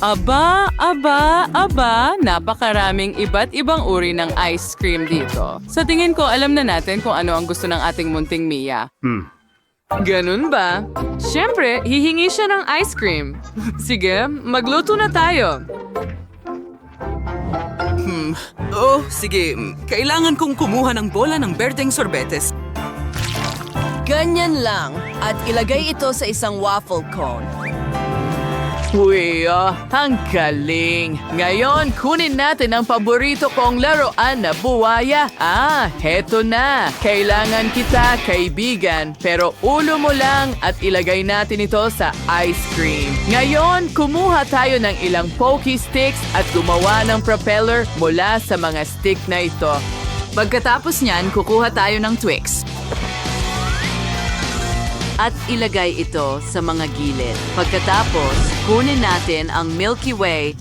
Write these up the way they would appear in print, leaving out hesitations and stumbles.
Aba, napakaraming iba't ibang uri ng ice cream dito. Sa tingin ko, alam na natin kung ano ang gusto ng ating munting Mia. Ganun ba? Siyempre, hihingi siya ng ice cream. Sige, magluto na tayo. Oh, sige. Kailangan kong kumuha ng bola ng berdeng sorbetes. Ganyan lang at ilagay ito sa isang waffle cone. Uy, ang galing. Ngayon, kunin natin ang paborito kong laruan na buwaya. Heto na. Kailangan kita, kaibigan. Pero ulo mo lang at ilagay natin ito sa ice cream. Ngayon, kumuha tayo ng ilang pokey sticks at gumawa ng propeller mula sa mga stick na ito. Pagkatapos niyan, kukuha tayo ng Twix. At ilagay ito sa mga gilid. Pagkatapos, kunin natin ang Milky Way.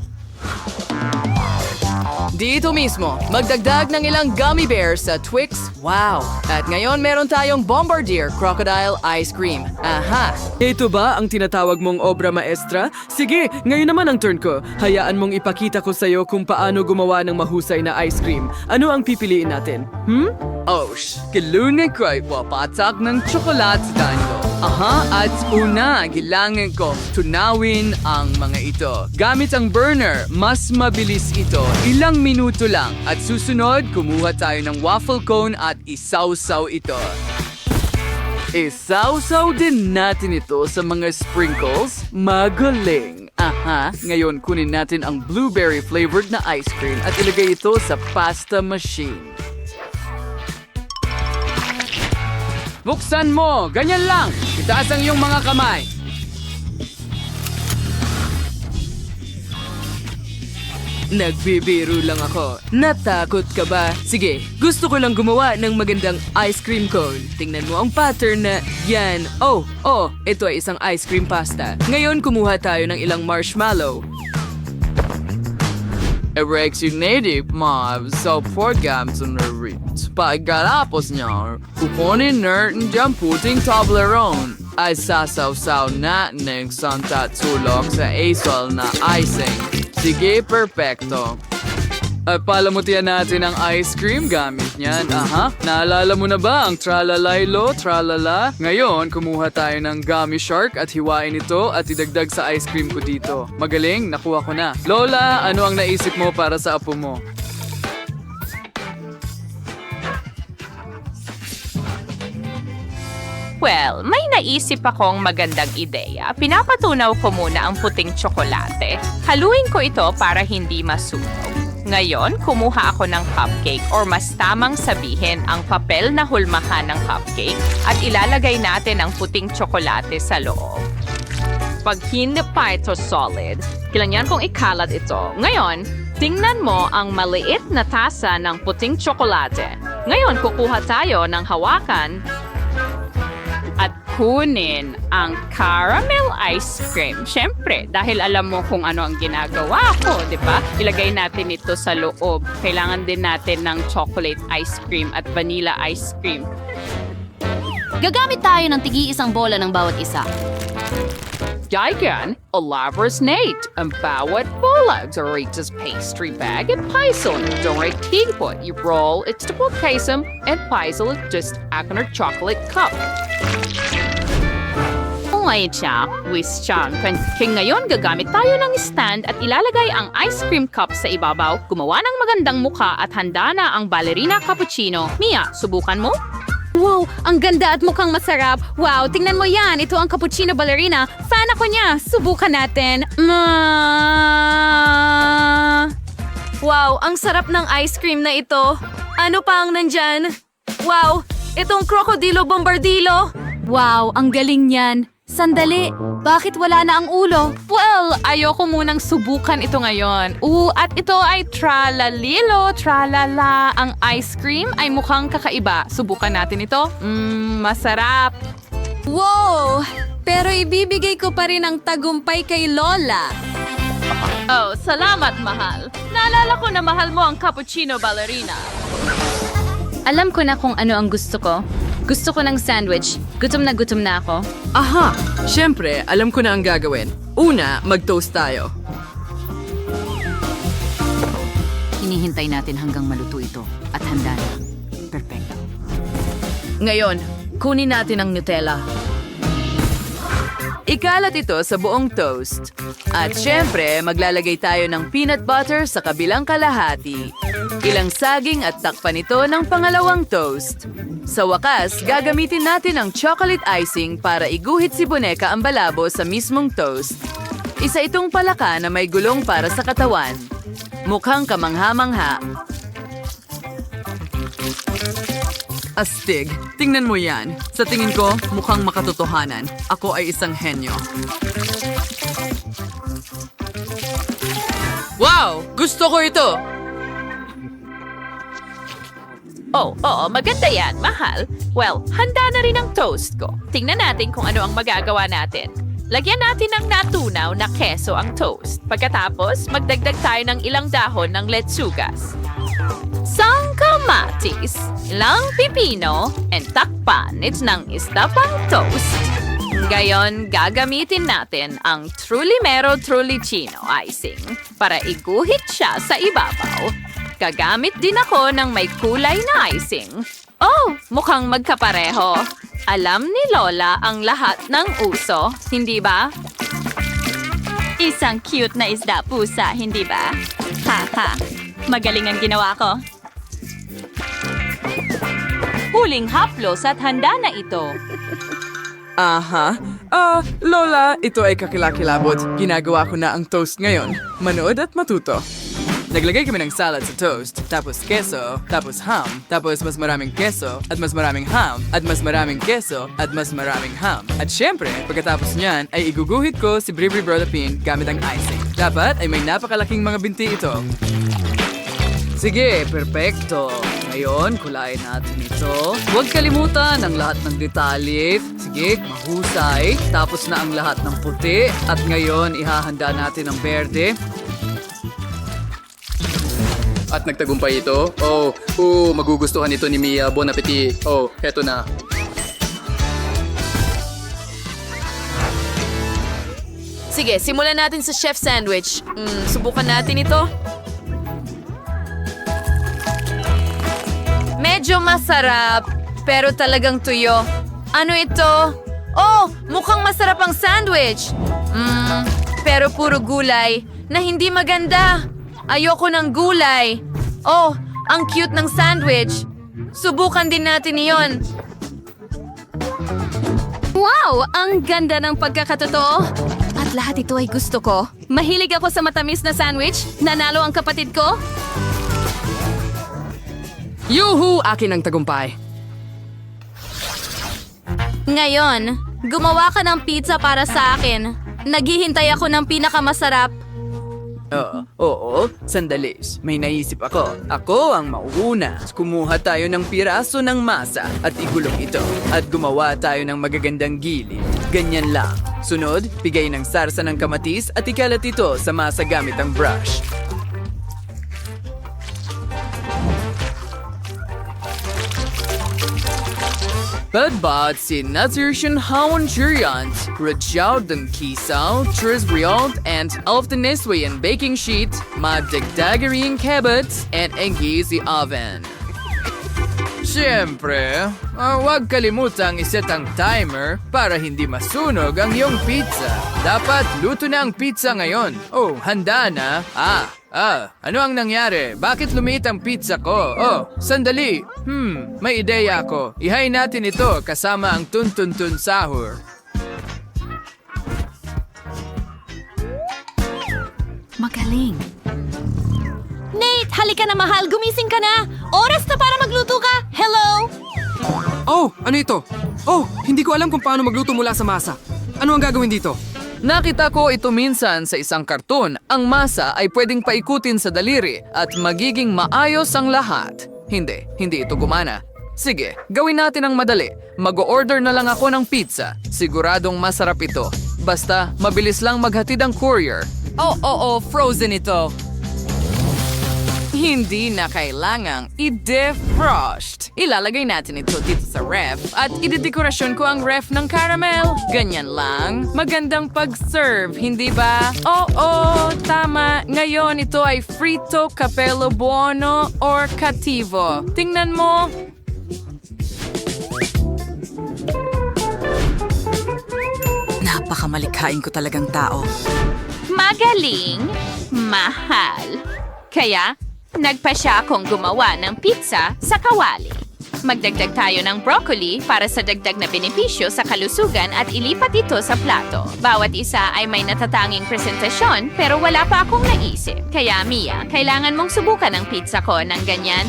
Dito mismo, magdagdag ng ilang gummy bears sa Twix. Wow! At ngayon meron tayong Bombardier Crocodile Ice Cream. Aha! Ito ba ang tinatawag mong obra maestra? Sige, ngayon naman ang turn ko. Hayaan mong ipakita ko sa'yo kung paano gumawa ng mahusay na ice cream. Ano ang pipiliin natin? Kilungan ko ay wapatak ng tsokolate sa danyo. At una, kailangan ko tunawin ang mga ito. Gamit ang burner, mas mabilis ito. Ilang minuto lang. At susunod, kumuha tayo ng waffle cone at isawsaw ito. Isawsaw din natin ito sa mga sprinkles. Magaling! Ngayon kunin natin ang blueberry flavored na ice cream at ilagay ito sa pasta machine. Buksan mo! Ganyan lang! Itaas ang iyong mga kamay! Nagbibiro lang ako. Natakot ka ba? Sige, gusto ko lang gumawa ng magandang ice cream cone. Tingnan mo ang pattern na yan. Ito ay isang ice cream pasta. Ngayon, kumuha tayo ng ilang marshmallow. Erects native mobs sa programs on the roots. Pagkalapos niya, kukunin natin dyan puting Toblerone ay sasaw-saw natin ng tatsulok sa asol na icing. Sige, perfecto. At palamutian natin ang ice cream gamit niyan. Naalala mo na ba ang tralalaylo, tralala? Ngayon, kumuha tayo ng gummy shark at hiwain ito at idagdag sa ice cream ko dito. Magaling, nakuha ko na. Lola, ano ang naisip mo para sa apo mo? Well, may naisip akong magandang ideya. Pinapatunaw ko muna ang puting tsokolate. Haluin ko ito para hindi masunog. Ngayon, kumuha ako ng cupcake or mas tamang sabihin ang papel na hulmahan ng cupcake at ilalagay natin ang puting tsokolate sa loob. Pag hindi pa ito solid, kailangan kong ikalat ito. Ngayon, tingnan mo ang maliit na tasa ng puting tsokolate. Ngayon, kukuha tayo ng hawakan at kunin ang caramel ice cream. Siyempre, dahil alam mo kung ano ang ginagawa ko, di ba? Ilagay natin ito sa loob. Kailangan din natin ng chocolate ice cream at vanilla ice cream. Gagamit tayo ng tigi-isang bola ng bawat isa. Diagon, elaborate Nate, ang bawat bola Doritos pastry bag at paisel. Direct higpot, you roll its double casem and paisel just akin or chocolate cup. Ngayon siya, whisk siyang. Kaya ngayon gagamit tayo ng stand at ilalagay ang ice cream cup sa ibabaw, gumawa ng magandang mukha at handa na ang ballerina cappuccino. Mia, subukan mo? Wow, ang ganda at mukhang masarap. Wow, tingnan mo yan. Ito ang cappuccino ballerina. Fan ako niya. Subukan natin. Wow, ang sarap ng ice cream na ito. Ano pa ang nandyan? Wow, itong krokodilo bombardilo. Wow, ang galing niyan. Sandali, bakit wala na ang ulo? Well, ayoko munang subukan ito ngayon. At ito ay tralalilo, tralala. Ang ice cream ay mukhang kakaiba. Subukan natin ito. Masarap. Wow, pero ibibigay ko pa rin ang tagumpay kay Lola. Oh, salamat, mahal. Naalala ko na mahal mo ang cappuccino ballerina. Alam ko na kung ano ang gusto ko. Gusto ko ng sandwich. Gutom na ako. Siyempre, alam ko na ang gagawin. Una, mag-toast tayo. Hinihintay natin hanggang maluto ito at handa na. Perfecto. Ngayon, kunin natin ang Nutella. Ikalat ito sa buong toast. At syempre, maglalagay tayo ng peanut butter sa kabilang kalahati. Ilang saging at takpan ito ng pangalawang toast. Sa wakas, gagamitin natin ang chocolate icing para iguhit si Boneka ang balabo sa mismong toast. Isa itong palaka na may gulong para sa katawan. Mukhang kamangha-mangha. Astig, tingnan mo yan. Sa tingin ko, mukhang makatotohanan. Ako ay isang henyo. Wow! Gusto ko ito! Oh, oo, maganda yan, mahal. Well, handa na rin ang toast ko. Tingnan natin kung ano ang magagawa natin. Lagyan natin ng natunaw na keso ang toast. Pagkatapos, magdagdag tayo ng ilang dahon ng letsugas. Isang kamatis, ilang pipino, and takpan ng isda pang toast. Ngayon, gagamitin natin ang Trulimero Trulicino icing para iguhit siya sa ibabaw. Gagamit din ako ng may kulay na icing. Oh, mukhang magkapareho. Alam ni Lola ang lahat ng uso, hindi ba? Isang cute na isda pusa, hindi ba? Ha. Magaling ang ginawa ko. Huling haplos at handa na ito. Aha. Lola, ito ay kakilakilabot. Ginagawa ko na ang toast ngayon. Manood at matuto. Naglagay kami ng salad sa toast, tapos keso, tapos ham, tapos mas maraming keso, at mas maraming ham, at mas maraming keso, at mas maraming ham. At syempre, pagkatapos niyan, ay iguguhit ko si Bribri Brodapin gamit ang icing. Dapat ay may napakalaking mga binti ito. Sige, perpekto. Ngayon, kulayin natin ito. Huwag kalimutan ang lahat ng detalye. Sige, mahusay. Tapos na ang lahat ng puti. At ngayon, ihahanda natin ang berde. At nagtagumpay ito. Magugustuhan ito ni Mia. Bon appetit. Heto na. Sige, simulan natin sa chef sandwich. Subukan natin ito. Medyo masarap, pero talagang tuyo. Ano ito? Oh, mukhang masarap ang sandwich. Pero puro gulay na hindi maganda. Ayoko ng gulay. Oh, ang cute ng sandwich. Subukan din natin iyon. Wow! Ang ganda ng pagkakatotoo. At lahat ito ay gusto ko. Mahilig ako sa matamis na sandwich. Nanalo ang kapatid ko. Yuhu! Akin ang tagumpay. Ngayon, gumawa ka ng pizza para sa akin. Naghihintay ako ng pinakamasarap. Oo. Sandali. May naisip ako. Ako ang mauuna. Kumuha tayo ng piraso ng masa at igulong ito. At gumawa tayo ng magagandang gilid. Ganyan lang. Sunod, bigay ng sarsa ng kamatis at ikalat ito sa masa gamit ang brush. Pagbat si Naturation Hawan Juriant, Rajao ng Kisaw, Tris Rialt, and Alftaniswi and baking sheet, Magdagdagaring Kebats, and Engizi Oven. Siyempre, huwag kalimutang iset ang timer para hindi masunog ang iyong pizza. Dapat luto na ang pizza ngayon. Oh, handa na. Ano ang nangyari? Bakit lumiit ang pizza ko? Sandali. May ideya ako. Ihay natin ito kasama ang tun-tun-tun sahur. Magaling. Nate, halika na mahal. Gumising ka na. Oras na para magluto ka. Hello? Ano ito? Hindi ko alam kung paano magluto mula sa masa. Ano ang gagawin dito? Nakita ko ito minsan sa isang karton. Ang masa ay pwedeng paikutin sa daliri at magiging maayos ang lahat. Hindi ito gumana. Sige, gawin natin ang madali. Mag-order na lang ako ng pizza. Siguradong masarap ito. Basta, mabilis lang maghatid ang courier. Frozen ito. Hindi na kailangang i-defrost. Ilalagay natin ito dito sa ref at idedekorasyon ko ang ref ng caramel. Ganyan lang. Magandang pag-serve, hindi ba? Oo, tama. Ngayon ito ay frito, capello buono, or cattivo. Tingnan mo. Napakamalikhain ko talagang tao. Magaling, mahal. Kaya, nagpa siya akong gumawa ng pizza sa kawali. Magdagdag tayo ng broccoli para sa dagdag na benepisyo sa kalusugan at ilipat ito sa plato. Bawat isa ay may natatanging presentasyon pero wala pa akong naisip. Kaya Mia, kailangan mong subukan ang pizza ko ng ganyan.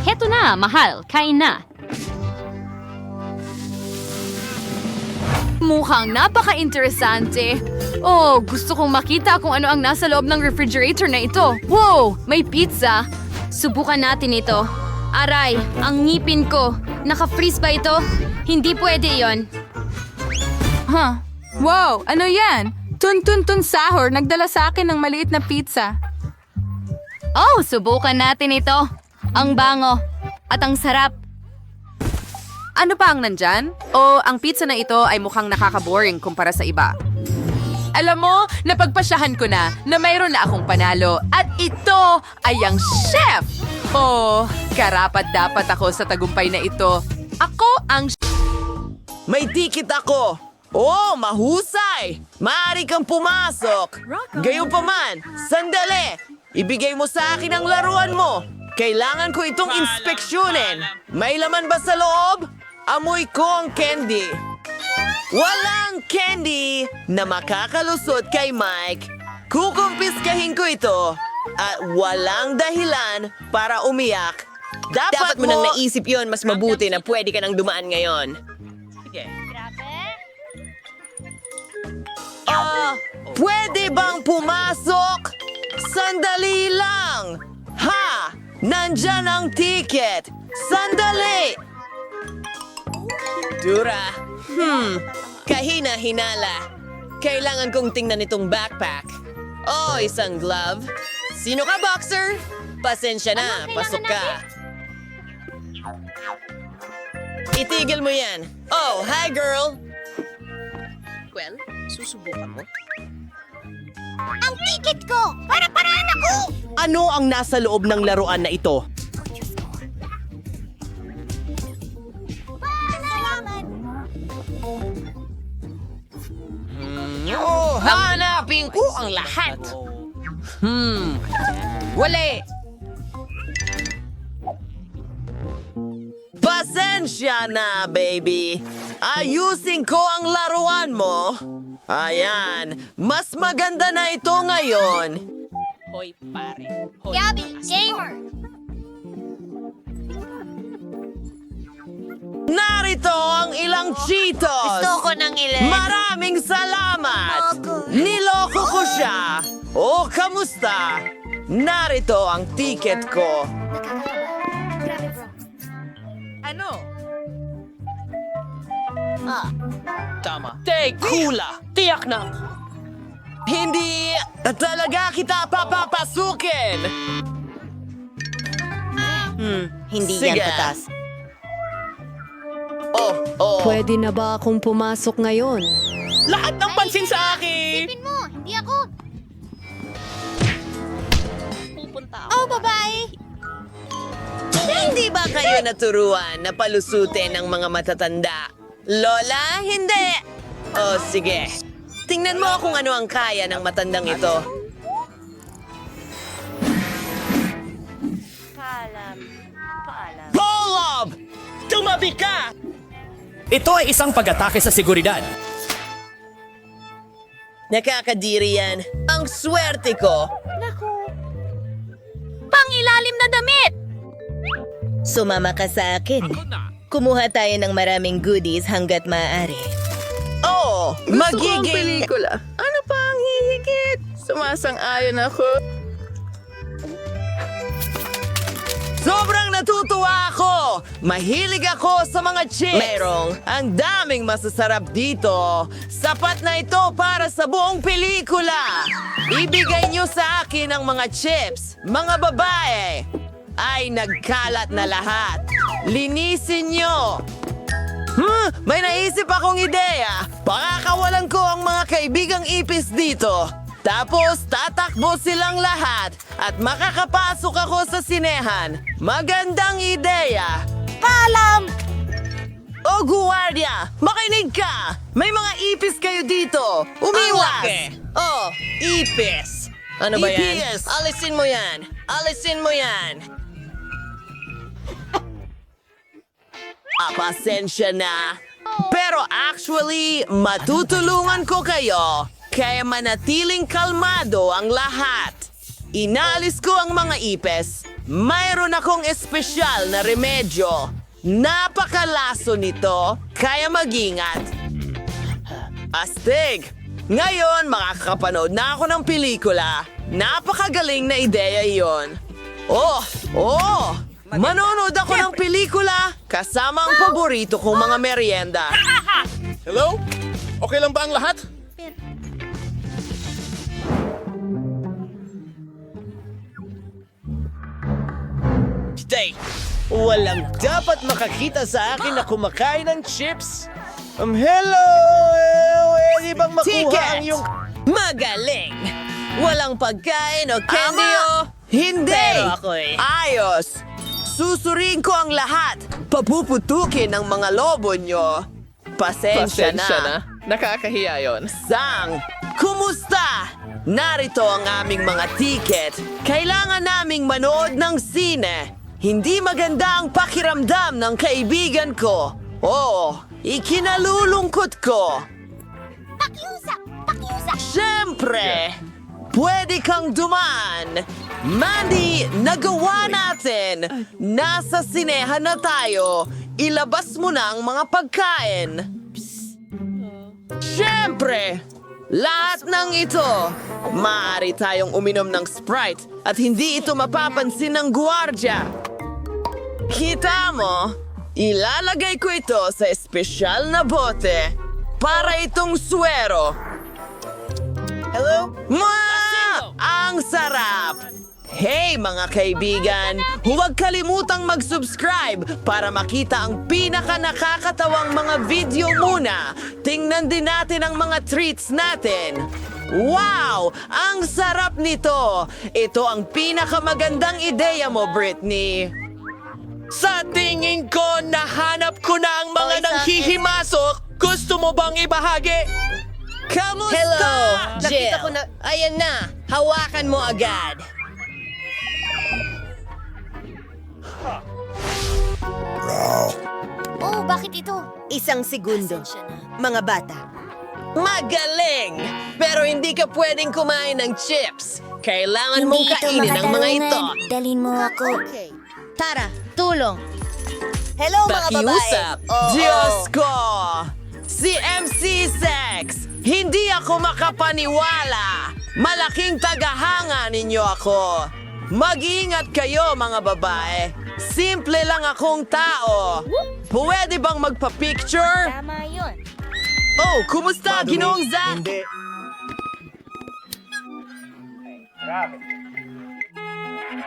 Heto na, mahal. Kain na. Mukhang napaka-interesante. Oh, gusto kong makita kung ano ang nasa loob ng refrigerator na ito. Wow! May pizza. Subukan natin ito. Aray, ang ngipin ko. Naka-freeze ba ito? Hindi pwede yon. Wow, ano yan? Tun-tun-tun sahor, nagdala sa akin ng maliit na pizza. Oh, subukan natin ito. Ang bango. At ang sarap. Ano pa ang nandyan? O ang pizza na ito ay mukhang nakaka-boring kumpara sa iba? Alam mo, napagpasyahan ko na mayroon na akong panalo at ito ay ang chef! Oh, karapat-dapat ako sa tagumpay na ito. Ako ang May ticket ako! Oh, mahusay! Maaari kang pumasok! Gayunpaman, sandali! Ibigay mo sa akin ang laruan mo! Kailangan ko itong inspeksyonin! May laman ba sa loob? Amoy ko ang candy! Walang candy na makakalusot kay Mike! Kukumpiskahin ko ito! At walang dahilan para umiyak! Dapat mo nang naisip yon, mas mabuti na pwede ka nang dumaan ngayon. Pwede bang pumasok? Sandali lang! Ha! Nandyan ang ticket! Sandali! Dura! Kahina-hinala. Kailangan kong tingnan itong backpack. Oh, isang glove. Sino ka, boxer? Pasensya na, pasok ka. Itigil mo yan. Oh, hi, girl! Well, susubukan mo. Ang ticket ko! Para-paraan ako! Ano ang nasa loob ng laruan na ito? Salamat! Oh, hanapin ko ang lahat! Wali! Pasensya na, baby. Ayusin ko ang laruan mo. Ayan, mas maganda na ito ngayon. Hoy, pare. Hoy. Gabby, gamer! Narito ang ilang Cheetos. Gusto ko ng ilan. Maraming salamat. Niloko ko siya. Oh, kamusta? Narito ang ticket ko. ano? Tama. Take hula. Tiyak na. Hindi talaga kita papapasukin. Hindi Sige. yan patas. Oh. Pwede na ba akong pumasok ngayon? Lahat ng pansin sa akin. Tipin mo, hindi ako. Oh, babae! Hindi ba kayo naturuan na palusutin ng mga matatanda? Lola, hindi. Oh, sige. Tingnan mo kung ano ang kaya ng matandang ito. Polob! Tumabi ka! Ito ay isang pag-atake sa seguridad. Nakakadiri yan. Ang swerte ko. Pangilalim na damit! Sumama ka sa akin. Kumuha tayo ng maraming goodies hanggat maaari. Oh, magiging... pelikula. Ano pa ang hihigit? Sumasang-ayon ako. Sobrang natutuwa ako! Mahilig ako sa mga chips. Ang daming masasarap dito. Sapat na ito para sa buong pelikula. Ibigay niyo sa akin ang mga chips. Mga babae. Ay, nagkalat na lahat. Linisin niyo. May naisip akong ideya. Pakakawalan ko ang mga kaibigang ipis dito. Tapos tatakbo silang lahat at makakapasok ako sa sinehan. Magandang ideya. Paalam! O guwardia, makinig ka! May mga ipis kayo dito. Umiwas! Oh, ipis. Ano ba yan? Ipis. Alisin mo yan. Alisin mo yan. Pasensya na. Pero actually, matutulungan ko kayo. Kaya manatiling kalmado ang lahat. Inalis ko ang mga ipes. Mayroon akong espesyal na remedyo. Napakalaso nito, kaya mag-ingat. Astig! Ngayon, makakapanood na ako ng pelikula. Napakagaling na ideya iyon. Manonood ako ng pelikula kasama ang paborito kong mga merienda. Hello? Okay lang ba ang lahat? Stay! Walang dapat makakita sa akin na kumakain ng chips. Hello! Pwede bang makuha ang iyong... Magaling! Walang pagkain o candy o... Hindi! Pero ako'y... Ayos! Susurin ko ang lahat. Papuputukin ang mga lobo nyo. Pasensya na. Nakakahiya yon. Sang, kumusta? Narito ang aming mga tiket. Kailangan naming manood ng sine. Hindi maganda ang pakiramdam ng kaibigan ko. Ikinalulungkot ko. Pakiusap! Siyempre, pwede kang dumaan. Mandy, nagawa natin. Nasa sinehan na tayo. Ilabas mo na ang mga pagkain. Siyempre, lahat ng ito. Maaari tayong uminom ng Sprite at hindi ito mapapansin ng guwardya. Kita mo, ilalagay ko ito sa espesyal na bote para itong suwero. Hello? Ang sarap! Hey mga kaibigan, huwag kalimutang mag-subscribe para makita ang pinaka nakakatawang mga video muna. Tingnan din natin ang mga treats natin. Wow! Ang sarap nito! Ito ang pinakamagandang ideya mo, Britney. Sa tingin ko, nahanap ko na ang mga nanghihimasok. Gusto mo bang ibahagi? Kamusta? Hello, Jill. Nakita ko na... Ayan na, hawakan mo agad. Oh, bakit ito? Isang segundo. Mga bata. Magaling! Pero hindi ka pwedeng kumain ng chips. Kailangan mong kainin ang mga ito. Dalhin mo ako. Okay. Tara, tulong. Hello mga babae. Pakiusap. Diyos ko! Si MC Sex! Hindi ako makapaniwala! Malaking tagahanga ninyo ako! Mag-iingat kayo mga babae! Simple lang akong tao! Pwede bang magpa-picture? Tama yun. Oh, kumusta, Ginoong Zack?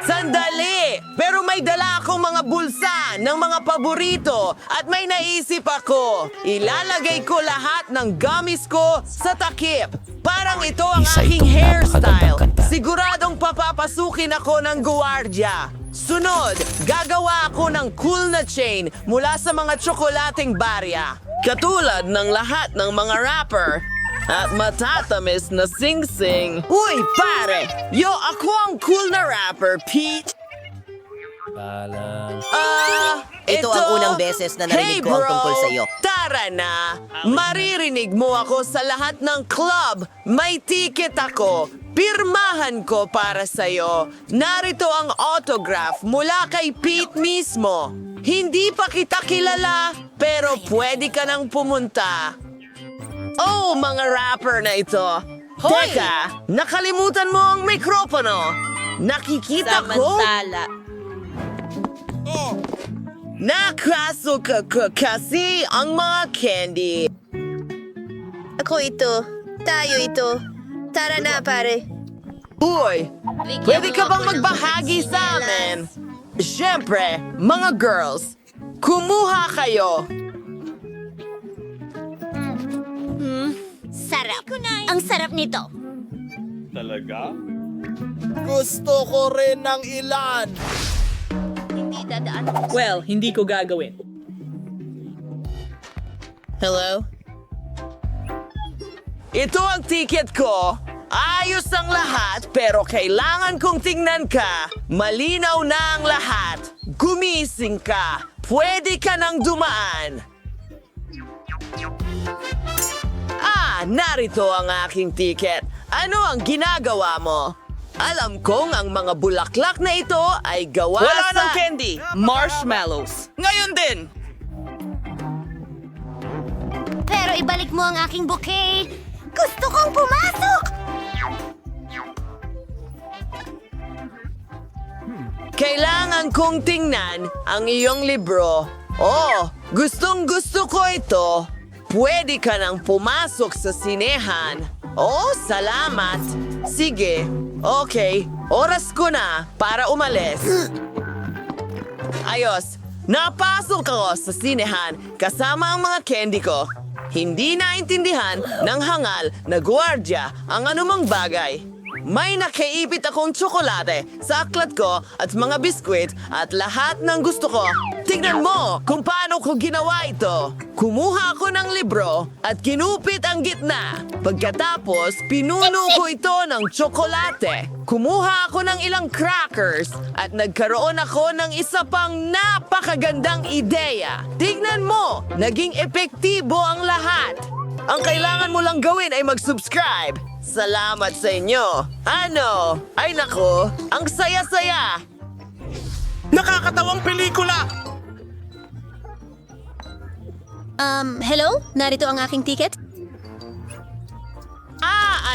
Sandali! Pero may dala akong mga bulsa ng mga paborito at may naisip ako. Ilalagay ko lahat ng gummies ko sa takip. Parang ito ang aking hairstyle. Siguradong papapasukin ako ng guwardya. Sunod, gagawa ako ng cool na chain mula sa mga tsokolating barya. Katulad ng lahat ng mga rapper. At matatamis na sing-sing. Uy, pare! Ako ang cool na rapper, Pete. Ito ang unang beses na narinig ko ang tungkol sa iyo. Tara na! Maririnig mo ako sa lahat ng club. May ticket ako. Pirmahan ko para sa'yo. Narito ang autograph mula kay Pete mismo. Hindi pa kita kilala, pero pwede ka nang pumunta. Oh, mga rapper na ito. Hoy! Teka, nakalimutan mo ang mikropono. Nakikita ko. Nakasuka ko kasi ang mga candy. Ako ito. Tayo ito. Tara na, pare. Uy, pwede ka bang magbahagi sa amin? Siyempre, mga girls, kumuha kayo. Sarap. Ang sarap nito. Gusto ko rin ng ilan. Well, hindi ko gagawin. Hello? Ito ang ticket ko. Ayos ang lahat, pero kailangan kong tingnan ka. Malinaw na ang lahat. Gumising ka. Pwede ka nang dumaan. Narito ang aking ticket. Ano ang ginagawa mo? Alam kong ang mga bulaklak na ito ay gawa Wala sa... ng candy. Marshmallows. Ngayon din. Pero ibalik mo ang aking bouquet. Gusto kong pumasok! Kailangan kong tingnan ang iyong libro. Oh, gustong-gusto ko ito. Pwede ka nang pumasok sa sinehan. Oh, salamat. Sige, okay. Oras ko na para umalis. Ayos, napasok ako sa sinehan kasama ang mga candy ko. Hindi naintindihan ng hangal na gwardiya ang anumang bagay. May nakaipit akong tsokolate sa aklat ko at mga biskwit at lahat ng gusto ko. Tignan mo kung paano ko ginawa ito. Kumuha ako ng libro at kinupit ang gitna. Pagkatapos, pinuno ko ito ng tsokolate. Kumuha ako ng ilang crackers at nagkaroon ako ng isa pang napakagandang ideya. Tignan mo, naging epektibo ang lahat. Ang kailangan mo lang gawin ay mag-subscribe. Salamat sa inyo. Ano? Ay nako, ang saya-saya. Nakakatawang pelikula. Hello? Narito ang aking ticket.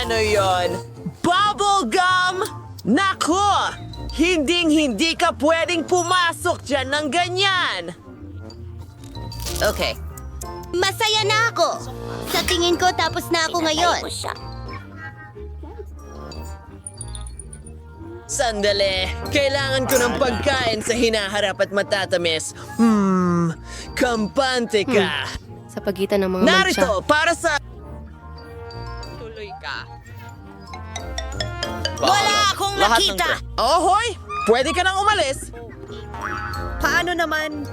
Ano yon? Bubble gum? Nako! Hinding-hindi ka pwedeng pumasok dyan ng ganyan. Okay. Masaya na ako. Sa tingin ko, tapos na ako ngayon. Sandali, kailangan ko ng pagkain sa hinaharap at matatamis. Kampante ka. Sa pagitan ng mga Narito, para sa... Tuloy ka. Wala akong nakita! Ohoy! Pwede ka nang umalis. Paano naman?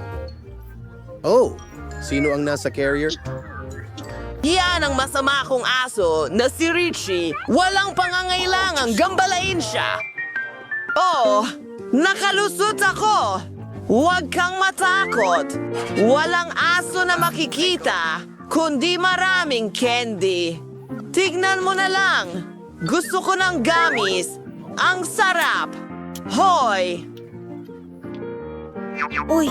Oh, sino ang nasa carrier? Yan ang masama kong aso na si Richie. Walang pangangailangang gambalain siya. Oh, nakalusot ako. Huwag kang matakot. Walang aso na makikita, kundi maraming candy. Tignan mo na lang. Gusto ko ng gamis. Ang sarap. Hoy! Uy,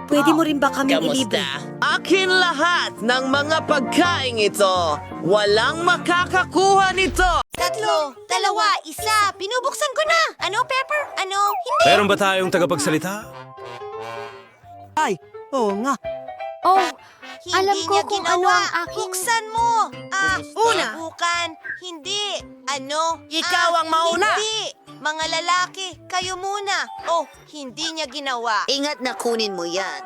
pwede mo rin ba kaming ilibre? Akin lahat ng mga pagkain ito. Walang makakakuha nito. 3, 2, 1. Pinubuksan ko na. Ano, Pepper? Ano? Hindi. Meron ba tayong tagapagsalita? Ay, oo nga. Oh, Hindi alam ko niya kung ginawa. ano ang aking... Buksan mo. Una. Bukan. Hindi. Ano? Ikaw ang mauna. Hindi. Mga lalaki, kayo muna. Oh, hindi niya ginawa. Ingat na kunin mo yan.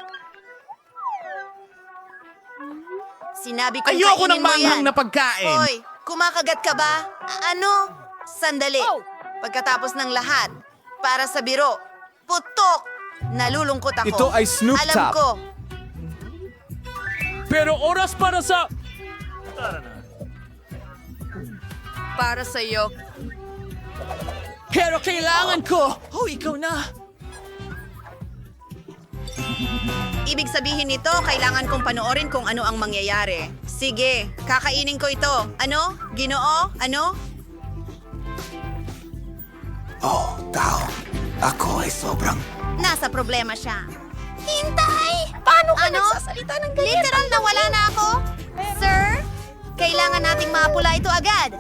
Sinabi kong Ayoko kainin ng mo manghang yan. na pagkain. Hoy, kumakagat ka ba? Ano? Sandali. Pagkatapos ng lahat, para sa biro, putok! Nalulungkot ako. Ito ay Snoop Alam Top. ko. Pero oras para sa... Para sa'yo. Pero kailangan ko. Oh, ikaw na. Ibig sabihin nito, kailangan kong panoorin kung ano ang mangyayari. Sige, kakainin ko ito. Ano? Ginoo? Ano? Oh, tao. Ako ay sobrang... Nasa problema siya. Hintay! Paano ka nagsasalita ng ganyan? Literal na wala na ako. Sir, kailangan nating mapula ito agad.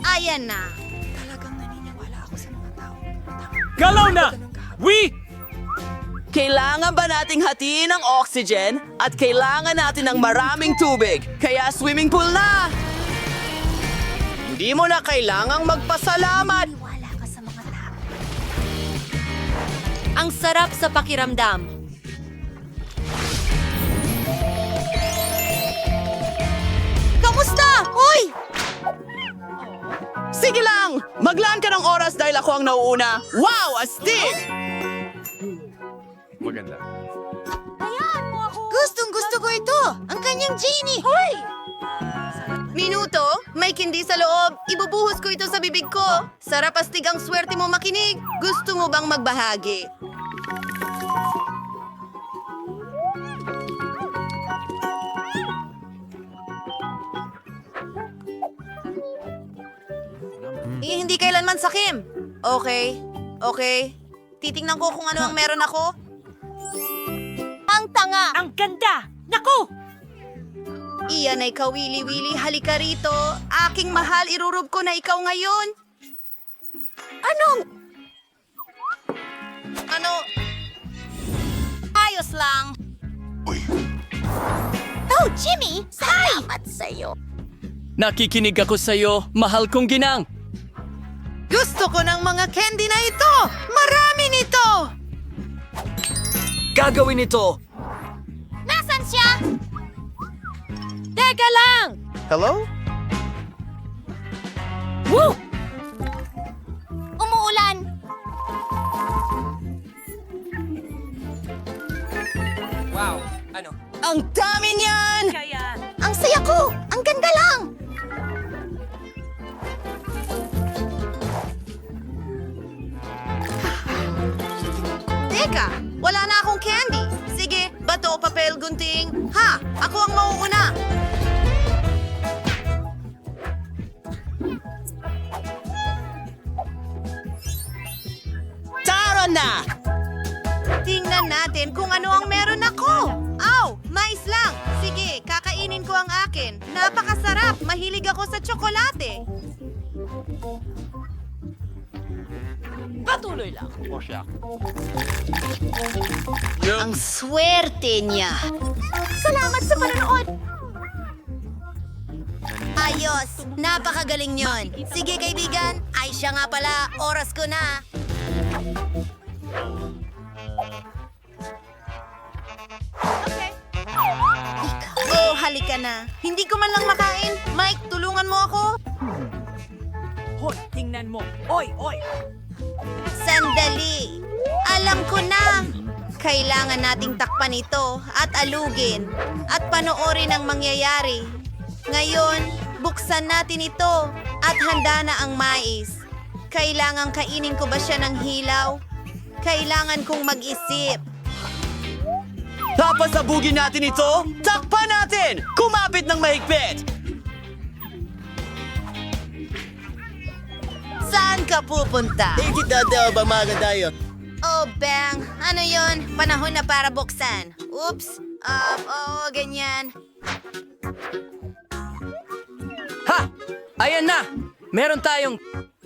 Ayan na. Galaw na! We! Kailangan ba nating hatiin ang oxygen at kailangan natin ng maraming tubig. Kaya swimming pool na! Hindi mo na kailangang magpasalamat. Ang sarap sa pakiramdam. Kamusta? Hoy! Sige lang! Maglaan ka ng oras dahil ako ang nauuna. Wow! Astig! Maganda. Gustong-gusto ko ito! Ang kanyang genie! Hoy! Minuto, may kindi sa loob. Ibubuhos ko ito sa bibig ko. Sarap astig ang swerte mo makinig. Gusto mo bang magbahagi? Hindi kailanman sakim. Okay. Titingnan ko kung ano ang meron ako. Ang tanga! Ang ganda! Naku! Iyan ay kawili-wili, halika rito. Aking mahal, irurub ko na ikaw ngayon. Ano? Ayos lang. Oh, Jimmy! Salamat sa'yo. Nakikinig ako sa'yo, mahal kong ginang. Gusto ko ng mga candy na ito! Marami nito! Gagawin ito! Nasaan siya? Teka lang! Hello? Woo! Umuulan! Wow, ano? Ang dami niyan! Ang saya ko! Ang ganda lang! Teka, wala na akong candy. Sige, bato, papel, gunting. Ha! Ako ang mauuna. Tara na! Tingnan natin kung ano ang meron ako. Aw! Mais lang. Sige, kakainin ko ang akin. Napakasarap. Mahilig ako sa tsokolate. Patuloy lang. Ang swerte niya. Salamat sa panonood. Ayos. Napakagaling yon. Sige, kaibigan. Ay, siya nga pala. Oras ko na. Oh, halika na. Hindi ko man lang makain. Mike, tulungan mo ako. Hoy, tingnan mo. Oy! Sandali. Alam ko na. Kailangan nating takpan ito at alugin at panoorin ang mangyayari. Ngayon, buksan natin ito at handa na ang mais. Kailangan kainin ko ba siya ng hilaw? Kailangan kong mag-isip. Papasabugin natin ito! Takpan natin! Kumapit ng mahigpit! Saan ka pupunta? Ikitadaw ba mga tayo? Oh, bang! Ano yon? Panahon na para buksan. Oops! Ganyan. Ha! Ayan na! Meron tayong...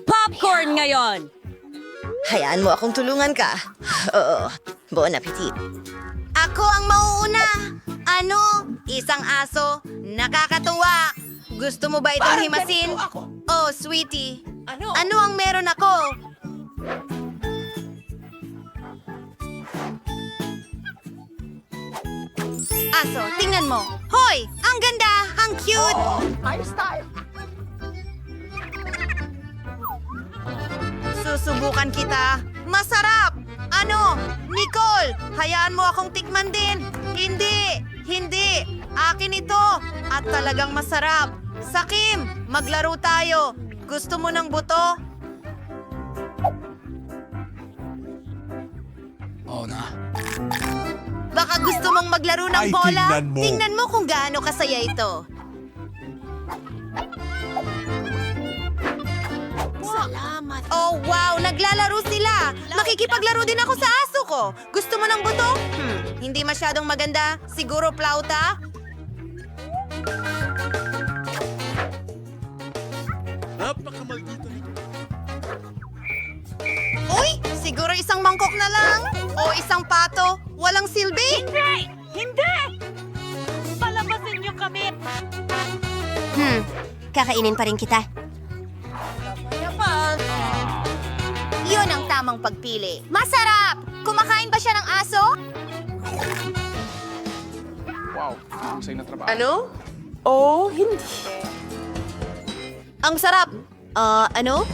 Popcorn ngayon! Hayaan mo akong tulungan ka. Oo, bon appetit. Ako ang mauuna. Ano? Isang aso? Nakakatuwa. Gusto mo ba itong himasin? Oh, sweetie. Ano ang meron ako? Aso, tingnan mo. Hoy! Ang ganda! Ang cute! Ayos tayo! Susubukan kita. Masarap! Ano? Nicole, hayaan mo akong tikman din. Hindi. Akin ito. At talagang masarap. Sakim, maglaro tayo. Gusto mo ng buto? Baka gusto mong maglaro ng bola? Tingnan mo kung gaano kasaya ito. Salamat. Oh, wow! Naglalaro sila! Makikipaglaro din ako sa aso ko. Gusto mo ng buto? Hindi masyadong maganda. Siguro plauta? Napakamaldito nito. Uy! Siguro isang mangkok na lang. O isang pato? Walang silbi? Hindi! Palabasin niyo kami! Kakainin pa rin kita. Yun ang tamang pagpili. Masarap! Kumakain ba siya ng aso? Ano? Oh, hindi. Ang sarap! Ano?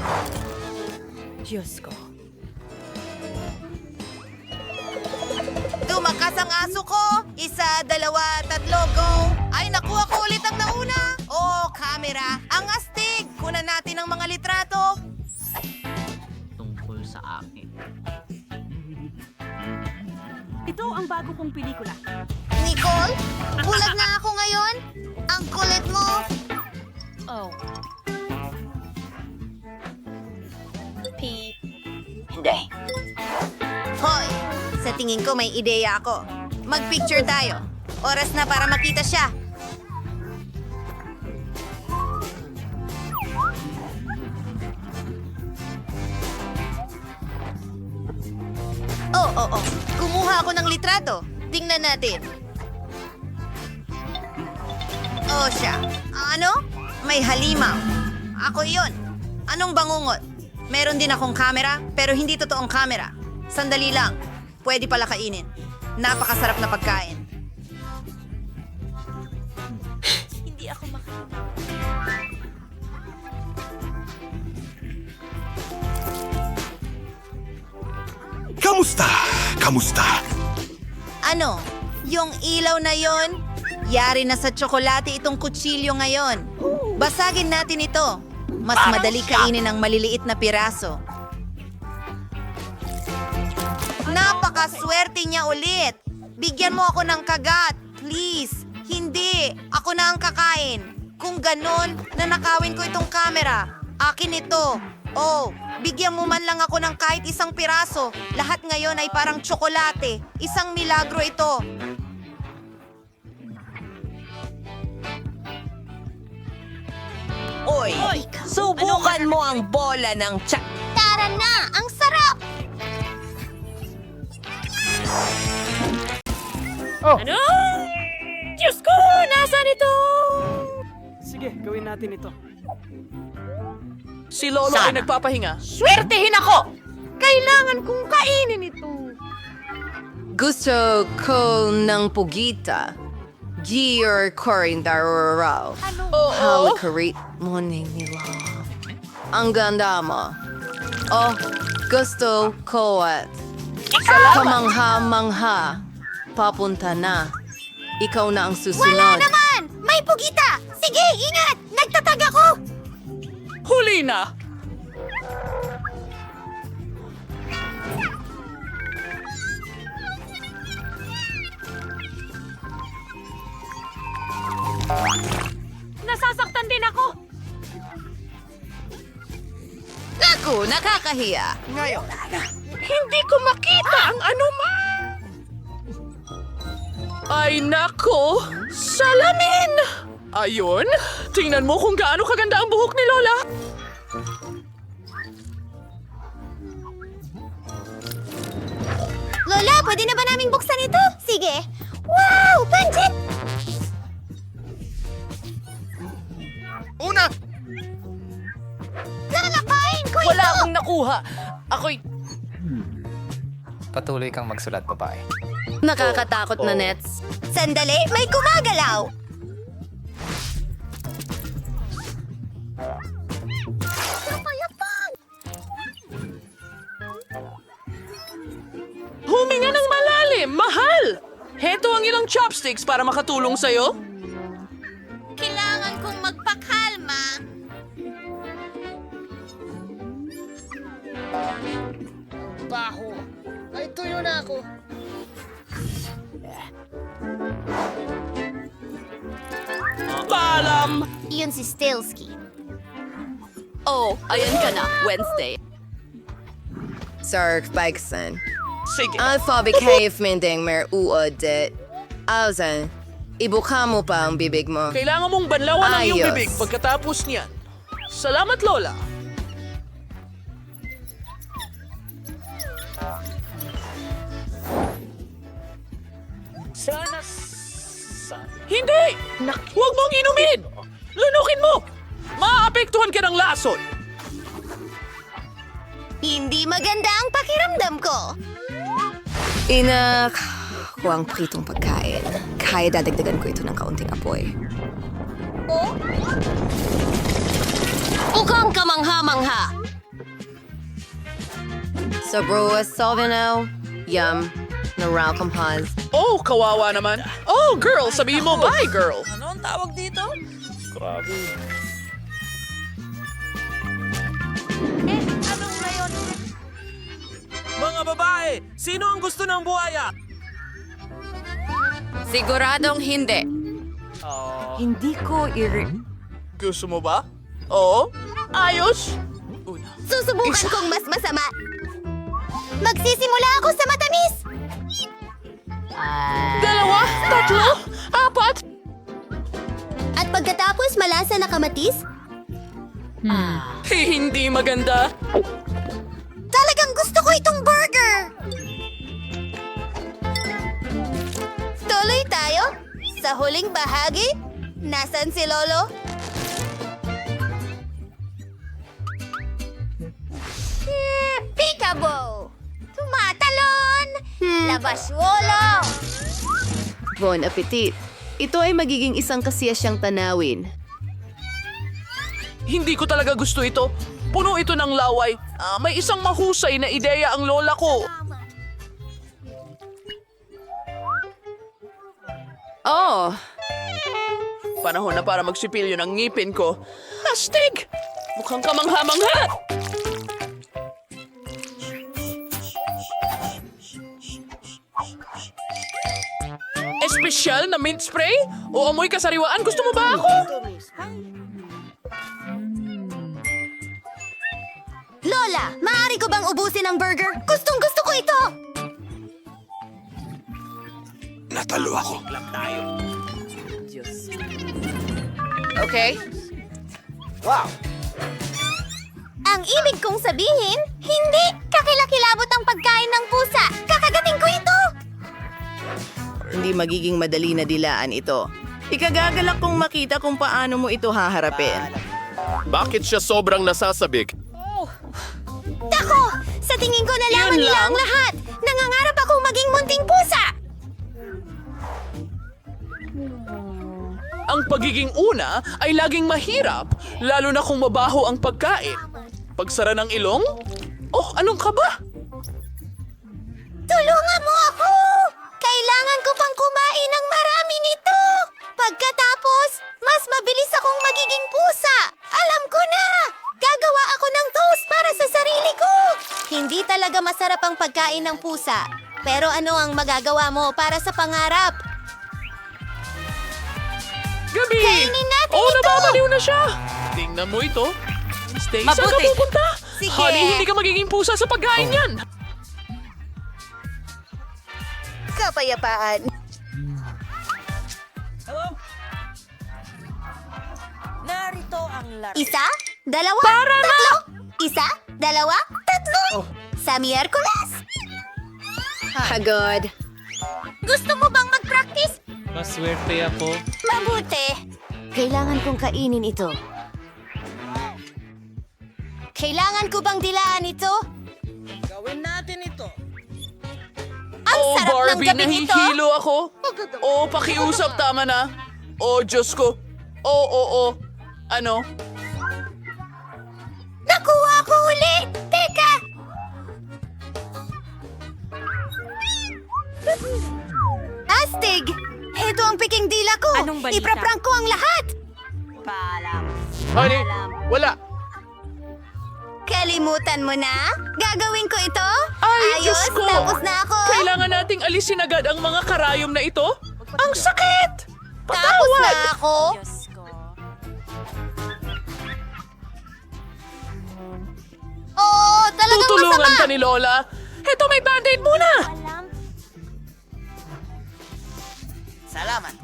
Diyos ko. Tumakas ang aso ko! 1, 2, 3, go! Ay, nakuha ko ulit ang nauna! Oh, camera! Ang astig! Kunan natin ang mga litrato! Tungkol sa akin. Ito ang bago kong pelikula. Nicole? Bulag na ako ngayon? Ang kulit mo! Oh. Hindi. Hoy! Sa tingin ko may ideya ako. Mag-picture tayo. Oras na para makita siya. Oh. Kumuha ako ng litrato. Tingnan natin. Oh, siya. Ano? May halimaw. Ako yun. Anong bangungot? Meron din akong camera, pero hindi totoong camera. Sandali lang. Pwede pala kainin. Napakasarap na pagkain. Hindi ako makain. Kamusta? Kamusta? Ano? Yung ilaw na yon? Yari na sa tsokolate itong kutsilyo ngayon. Basagin natin ito. Mas madali kainin ang maliliit na piraso. Napakaswerte niya ulit. Bigyan mo ako ng kagat. Please. Hindi. Ako na ang kakain. Kung ganon, nanakawin ko itong camera. Akin ito. Oh, bigyan mo man lang ako ng kahit isang piraso. Lahat ngayon ay parang tsokolate. Isang milagro ito. Oy, subukan mo ang bola ng tsak. Tara na! Ang sarap! Ano? Diyos ko! Nasaan ito? Sige, gawin natin ito. Si Lolo ay nagpapahinga. Swertehin ako! Kailangan kong kainin ito. Gusto ko ng pugita. Gear Corindaro. Halikarit mo nila. Ang ganda mo. Oh, gusto ko at kamangha-mangha. Papunta na. Ikaw na ang susunod. Wala naman! May pugita! Sige, ingat! Nagtatag ako! Huli na! Nasasaktan din ako. Naku, nakakahiya. Ngayon. Hindi ko makita ang anuman. Ay nako! Salamin! Ayun, tingnan mo kung gaano kaganda ang buhok ni Lola. Lola, pwede na ba naming buksan ito? Sige. Wow! Pancit! Una! Lalakain ko Wala ito! akong nakuha. Ako'y... Patuloy kang magsulat, babae. Nakakatakot na nets. Sandali, may gumagalaw! Huminga ng malalim, mahal! Heto ang ilang chopsticks para makatulong sa'yo. Kailangan kong magpakalma. Baho. Ay, tuyo na ako. Paalam! Iyon si Stilsky. Oh, ayan ka na. Wednesday. Sark Bikeson. Sige. Alphabet cave mending mer uodit. Alzan, ibuka mo pa ang bibig mo. Kailangan mong banlawan ang iyong Ayos. bibig pagkatapos niyan. Salamat, Lola. Hindi! Huwag mong inumin! Lunukin mo! Maapektuhan ka ng lason! Hindi maganda ang pakiramdam ko. Inak, kuwang pritong pagkain. Kaya dadagdagan ko ito ng kaunting apoy. Mukhang kamangha-mangha. Sabroa Salvino, Yum, Naralcampaz. Oh, kawawa naman. Oh, girl, sabihin mo, bye, girl. Ano ang tawag dito? Grabe. Mga babae, sino ang gusto ng buhaya? Siguradong hindi. Hindi ko Gusto mo ba? Oo? Ayos? Susubukan kong mas masama. Magsisimula ako sa matamis. 2, 3, 4. At pagkatapos malasa na kamatis, Hindi maganda. talagang gusto ko itong burger. Tuloy tayo sa huling bahagi. Nasaan si Lolo? Peekaboo! Tumatalon! Labaswolo! Bon appetit. Ito ay magiging isang kasiyasyang tanawin. Hindi ko talaga gusto ito. Puno ito ng laway. May isang mahusay na ideya ang lola ko. Oh, Panahon na para magsipilyo ng ngipin ko. Astig! Mukhang kamangha-mangha! Espesyal na mint spray? O amoy kasariwaan? Gusto mo ba ako? Lola, maaari ko bang ubusin ang burger? Gustong gusto ko ito! Natalo ako. okay. Ang ibig kong sabihin, hindi kakilakilabot ang pagkain ng pusa. Kakagating ko ito! Hindi magiging madali na dilaan ito. Ikagagalak kong makita kung paano mo ito haharapin. Bakit siya sobrang nasasabik? Dako! Sa tingin ko nalaman Yun nila lang? ang lahat. Nangangarap akong maging munting pusa. Ang pagiging una ay laging mahirap, lalo na kung mabaho ang pagkain. Pagsara ng ilong? Oh, anong kaba? Tulungan mo ako! Kailangan ko pang kumain ng marami nito. Pagkatapos, mas mabilis akong magiging pusa. Alam ko na! Gagawa ako ng toast para sa sarili ko. Hindi talaga masarap ang pagkain ng pusa. Pero ano ang magagawa mo para sa pangarap? Gabi! Kainin natin Oh, ito! nababaliw na siya! Tingnan mo ito. Stay, saan ka Mabuti. pupunta? Sige. Honey, hindi ka magiging pusa sa pagkain yan. Kapayapaan. Narito ang laro. Isa, dalawa, tatlo. Isa, dalawa, tatlo. Sa Miyerkules. Hagod. Gusto mo bang mag-practice? Maswerte ako. Mabuti. Kailangan kong kainin ito. Kailangan ko bang dilaan ito? Gawin natin ito. Ang Oh, sarap ng Barbie, gabing ito. nahihilo ako. Oh, pakiusap, tama na. Oh, Diyos ko. Oh. Ano? Nakuha ko ulit! Teka! Astig! Ito ang piking dila ko! Anong balita? Ipra-prank ko ang lahat! Honey, wala. Kalimutan mo na? Gagawin ko ito? Ay, Diyos Ayos, ko! tapos na ako! Kailangan nating alisin agad ang mga karayom na ito? Ang sakit! Tapos Patawad! na ako? Oo, talagang Tutulungan masama! ka ni Lola. Heto, may band-aid muna! Salamat.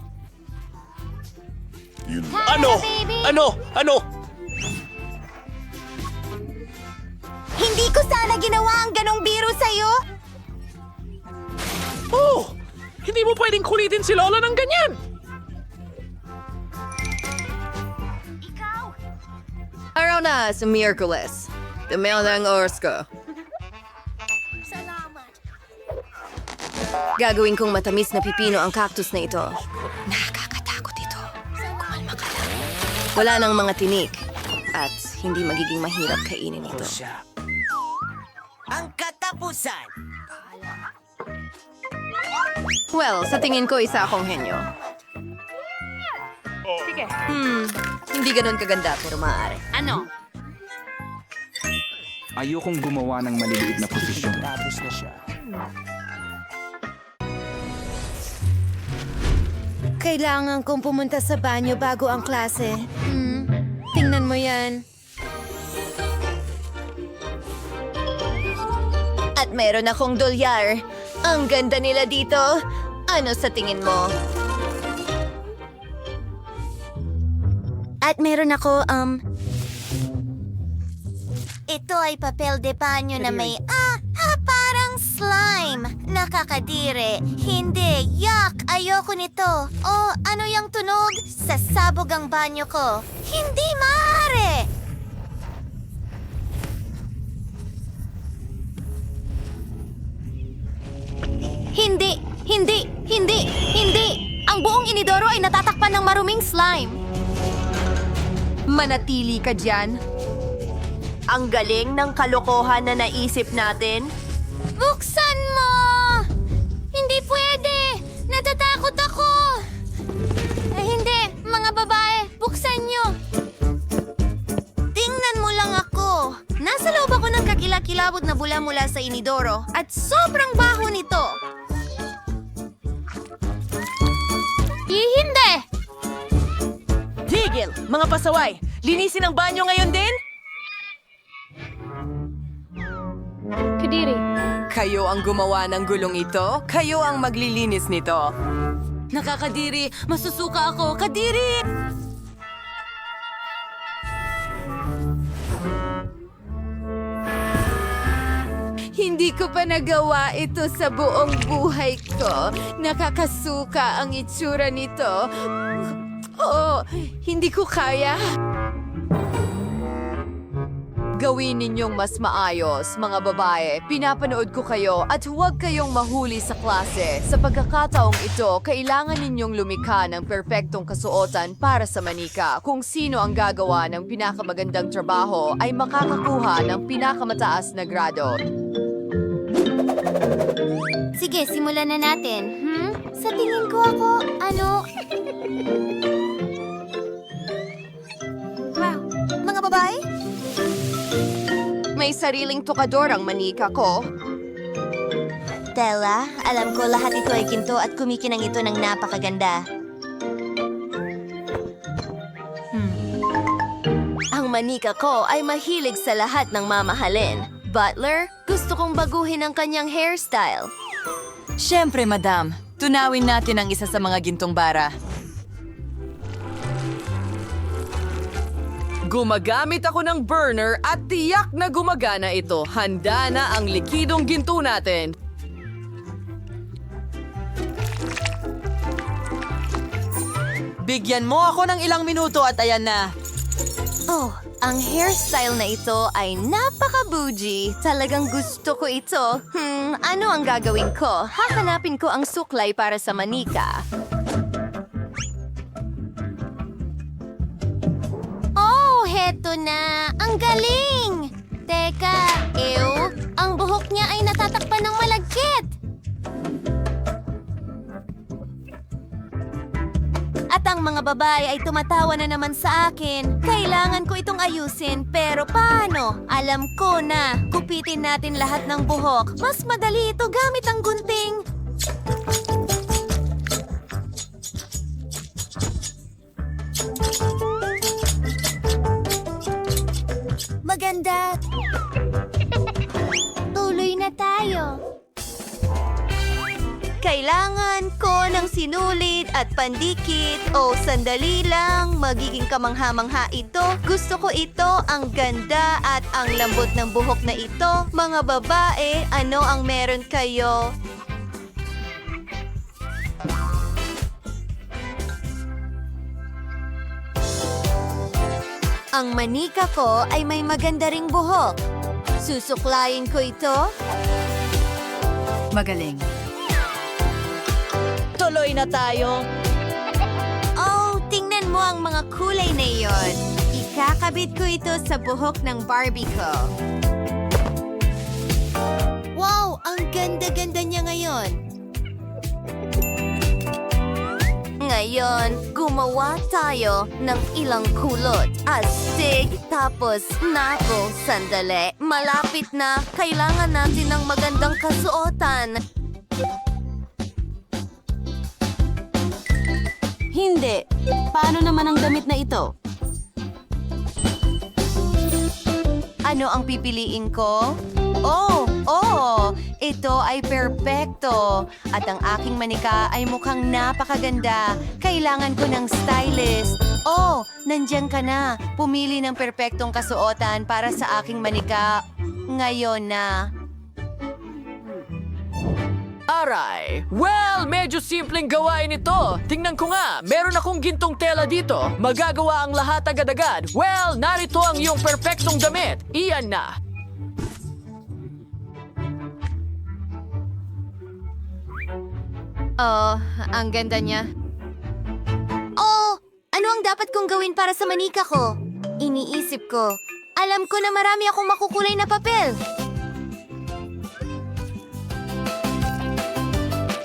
Ano? Hindi ko sana ginawa ang ganong biro sa'yo. Oh! Hindi mo pwedeng kulitin si Lola ng ganyan. Araw na sa Miyerkules. Dumayo na ang oras ko. Gagawin kong matamis na pipino ang cactus na ito. Nakakatakot ito. Kumalma ka lang. Wala nang mga tinik. At hindi magiging mahirap kainin ito. Ang katapusan! Well, sa tingin ko isa akong henyo. Sige. Hindi ganun kaganda pero maaari. Ano? Ayokong gumawa ng maliliit na posisyon. Tapos na siya. Kailangan kong pumunta sa banyo bago ang klase. Tingnan mo yan. At meron akong dolyar. Ang ganda nila dito. Ano sa tingin mo? At meron ako, ito ay papel de baño na may, parang slime. Nakakadire. Hindi. Yuck! Ayoko nito. Oh, ano yung tunog? Sasabog ang banyo ko. Hindi maaari! Hindi! Hindi! Hindi! Hindi! Ang buong inidoro ay natatakpan ng maruming slime. Manatili ka dyan. Ang galing ng kalokohan na naisip natin. Buksan mo! Hindi pwede! Natatakot ako! Hindi! Mga babae, buksan nyo! Tingnan mo lang ako! Nasa loob ako ng kakilakilabot na bula mula sa inidoro at sobrang baho nito! Hindi! Tigil! Mga pasaway! Linisin ang banyo ngayon din? Kadiri. Kayo ang gumawa ng gulong ito? Kayo ang maglilinis nito? Nakakadiri! Masusuka ako! Kadiri! Hindi ko pa nagawa ito sa buong buhay ko. Nakakasuka ang itsura nito. Oh, hindi ko kaya. Gawin ninyong mas maayos, mga babae. Pinapanood ko kayo at huwag kayong mahuli sa klase. Sa pagkakataong ito, kailangan ninyong lumikha ng perpektong kasuotan para sa manika. Kung sino ang gagawa ng pinakamagandang trabaho ay makakakuha ng pinakamataas na grado. Sige, simulan na natin. Sa tingin ko ako, Wow. Mga babae? May sariling tukador ang manika ko. Stella, alam ko lahat ito ay ginto at kumikinang ito ng napakaganda. Ang manika ko ay mahilig sa lahat ng mamahalin. Butler, gusto kong baguhin ang kanyang hairstyle. Siyempre, madam. Tunawin natin ang isa sa mga gintong bara. Gumagamit ako ng burner at tiyak na gumagana ito. Handa na ang likidong ginto natin. Bigyan mo ako ng ilang minuto at ayan na. Oh, ang hairstyle na ito ay napaka-bougie. Talagang gusto ko ito. Ano ang gagawin ko? Hahanapin ko ang suklay para sa manika. Oh, heto na! Ang galing! Teka, ang buhok niya ay natatakpan ng malagkit! At ang mga babae ay tumatawa na naman sa akin. Kailangan ko itong ayusin, pero paano? Alam ko na. Kupitin natin lahat ng buhok. Mas madali ito gamit ang gunting. Maganda. Tuloy na tayo. Kailangan ko ng sinulit at pandikit. O sandali lang, magiging kamangha-mangha ito. Gusto ko ito, ang ganda at ang lambot ng buhok na ito. Mga babae, ano ang meron kayo? Ang manika ko ay may maganda ring buhok. Susuklayin ko ito. Magaling. Tuloy na tayo. Oh, tingnan mo ang mga kulay na iyon. Ikakabit ko ito sa buhok ng Barbie ko. Wow, ang ganda-ganda niya ngayon. Ngayon, gumawa tayo ng ilang kulot. Astig, tapos nako, sandali. Malapit na, kailangan natin ng magandang kasuotan. Hindi. Paano naman ang damit na ito? Ano ang pipiliin ko? Oh! Ito ay perpekto. At ang aking manika ay mukhang napakaganda. Kailangan ko ng stylist. Oh! Nandiyan ka na. Pumili ng perpektong kasuotan para sa aking manika. Ngayon na. Aray! Well, medyo simpleng gawain ito. Tingnan ko nga, meron akong gintong tela dito. Magagawa ang lahat agad-agad. Well, narito ang iyong perpektong damit. Iyan na. Oh, ang ganda niya. Oh! Ano ang dapat kong gawin para sa manika ko? Iniisip ko. Alam ko na marami akong makukulay na papel.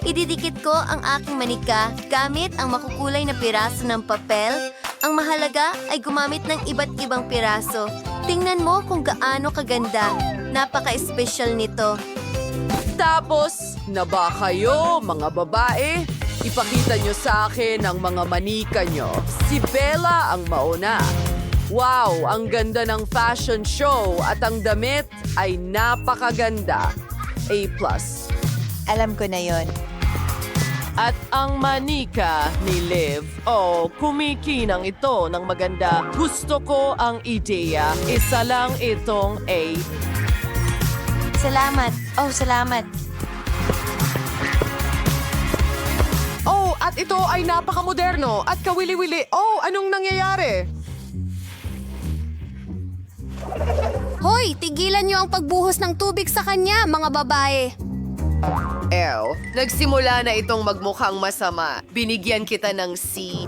Ididikit ko ang aking manika gamit ang makukulay na piraso ng papel. Ang mahalaga ay gumamit ng iba't ibang piraso. Tingnan mo kung gaano kaganda. Napaka-espesyal nito. Tapos, na ba kayo, mga babae? Ipakita nyo sa akin ang mga manika nyo. Si Bella ang mauna. Wow, ang ganda ng fashion show at ang damit ay napakaganda. A+. Alam ko na yon. At ang manika ni Liv. Oh, kumikinang ito ng maganda. Gusto ko ang ideya. Isa lang itong A. Salamat. Oh, salamat. Oh, at ito ay napakamoderno at kawili-wili. Oh, anong nangyayari? Hoy, tigilan niyo ang pagbuhos ng tubig sa kanya, mga babae. Nagsimula na itong magmukhang masama. Binigyan kita ng C.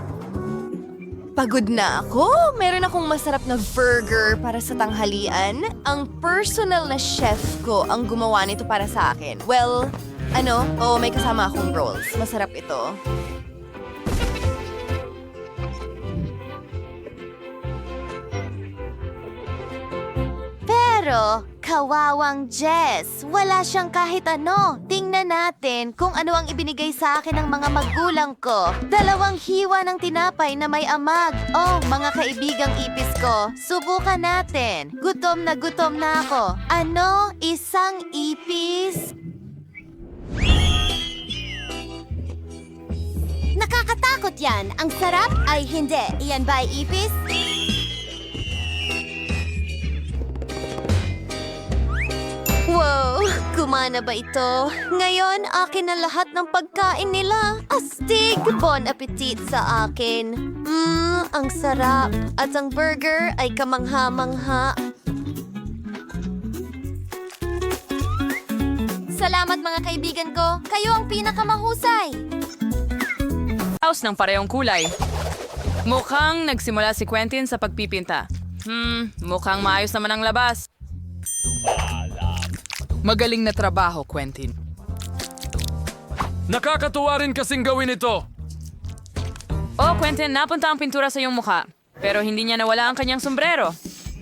Pagod na ako. Meron akong masarap na burger para sa tanghalian. Ang personal na chef ko ang gumawa nito para sa akin. Well, may kasama akong rolls. Masarap ito. Pero, kawawang Jess, wala siyang kahit ano. Tingnan natin kung ano ang ibinigay sa akin ng mga magulang ko. 2 hiwa ng tinapay na may amag. Oh, mga kaibigang ipis ko, subukan natin. Gutom na ako. Ano? Isang ipis? Nakakatakot yan. Ang sarap ay hindi. Iyan ba ay ipis? Wow! Kumana ba ito? Ngayon, akin na lahat ng pagkain nila. Astig! Bon appetit sa akin. Ang sarap. At ang burger ay kamangha-mangha. Salamat mga kaibigan ko. Kayo ang pinakamahusay. House ng parehong kulay. Mukhang nagsimula si Quentin sa pagpipinta. Mukhang maayos naman ang labas. Magaling na trabaho, Quentin. Nakakatuwa rin kasing gawin ito. Oh, Quentin, napunta ang pintura sa iyong mukha. Pero hindi niya nawala ang kanyang sombrero.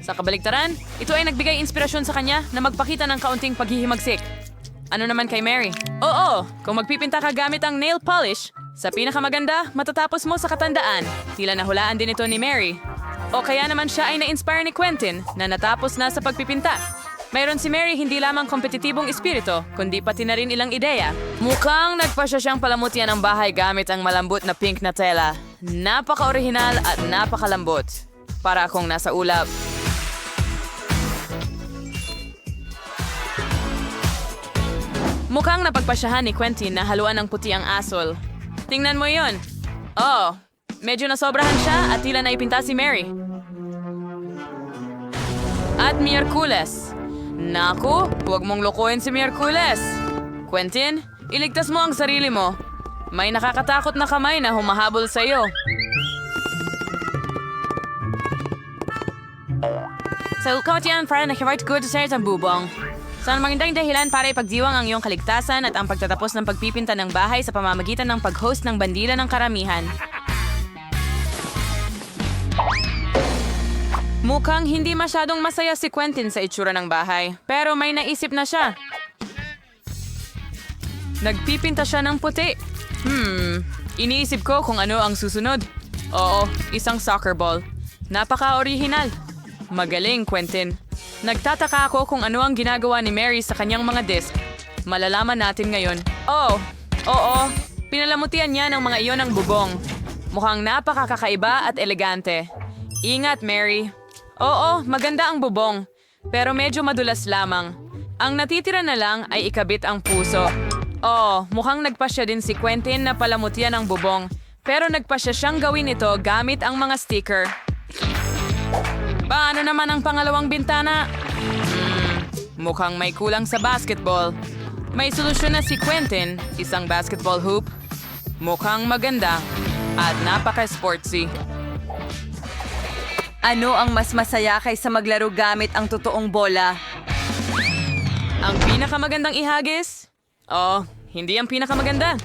Sa kabaligtaran, ito ay nagbigay inspirasyon sa kanya na magpakita ng kaunting paghihimagsik. Ano naman kay Mary? Oo, kung magpipinta ka gamit ang nail polish, sa pinakamaganda, matatapos mo sa katandaan. Tila nahulaan din ito ni Mary. O kaya naman siya ay na-inspire ni Quentin na natapos na sa pagpipinta. Mayroon si Mary hindi lamang kompetitibong espiritu, kundi pati na rin ilang ideya. Mukhang nagpasya siyang palamutian ang bahay gamit ang malambot na pink na tela. Napaka-orihinal at napakalambot. Para akong nasa ulap. Mukhang napagpasyahan ni Quentin na haluan ng puti ang asol. Tingnan mo yon. Oh, medyo nasobrahan siya at tila naipinta si Mary. At Miyerkules. Naku, huwag mong lokohin si Miyerkules. Quentin, iligtas mo ang sarili mo. May nakakatakot na kamay na humahabol sa iyo. Sa lukot yan para nakivart good to sa bubong. Saan magandang dahilan para ipagdiwang ang iyong kaligtasan at ang pagtatapos ng pagpipinta ng bahay sa pamamagitan ng pag-host ng bandila ng karamihan. Mukhang hindi masyadong masaya si Quentin sa itsura ng bahay, pero may naisip na siya. Nagpipinta siya ng puti. Iniisip ko kung ano ang susunod. Oo, isang soccer ball. Napaka-orihinal. Magaling, Quentin. Nagtataka ako kung ano ang ginagawa ni Mary sa kanyang mga disc. Malalaman natin ngayon. Oo. Pinalamutian niya ng mga iyon ng bubong. Mukhang napakakakaiba at elegante. Ingat, Mary. Oo, maganda ang bubong. Pero medyo madulas lamang. Ang natitira na lang ay ikabit ang puso. Mukhang nagpasya din si Quentin na palamutian ang bubong. Pero nagpasya siyang gawin ito gamit ang mga sticker. Paano naman ang pangalawang bintana? Mukhang may kulang sa basketball. May solusyon na si Quentin, isang basketball hoop. Mukhang maganda at napaka-sportsy. Ano ang mas masaya kaysa maglaro gamit ang totoong bola? Ang pinakamagandang ihagis? Hindi ang pinakamaganda.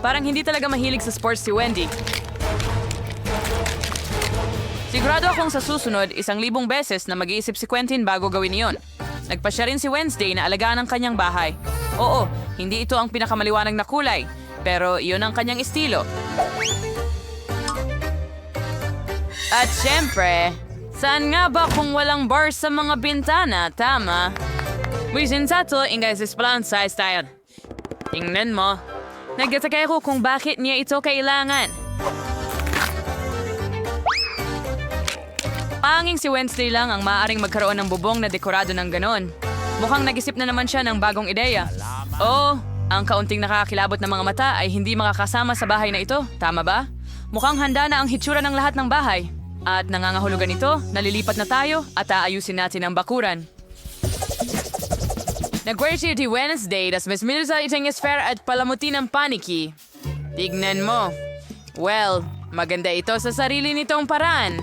Parang hindi talaga mahilig sa sports si Wendy. Sigurado akong sa susunod, 1,000 beses na mag-iisip si Quentin bago gawin iyon. Nagpasya rin si Wednesday na alagaan ang kanyang bahay. Oo, hindi ito ang pinakamaliwanag na kulay, pero iyon ang kanyang estilo. At syempre, saan nga ba kung walang bars sa mga bintana? Tama. Wisin sa to, ingay sa plan sa style. Tingnan mo. Nagtataka ako kung bakit niya ito kailangan. Panging si Wednesday lang ang maaaring magkaroon ng bubong na dekorado ng ganon. Mukhang nag-isip na naman siya ng bagong ideya. Ang kaunting nakakilabot na mga mata ay hindi makakasama sa bahay na ito. Tama ba? Mukhang handa na ang hitsura ng lahat ng bahay. At nangangahulugan ito, nalilipat na tayo at aayusin natin ang bakuran. Nag-worship di Wednesday, das mas minusa itong esfera at palamuti ng paniki. Tignan mo. Well, maganda ito sa sarili nitong paraan.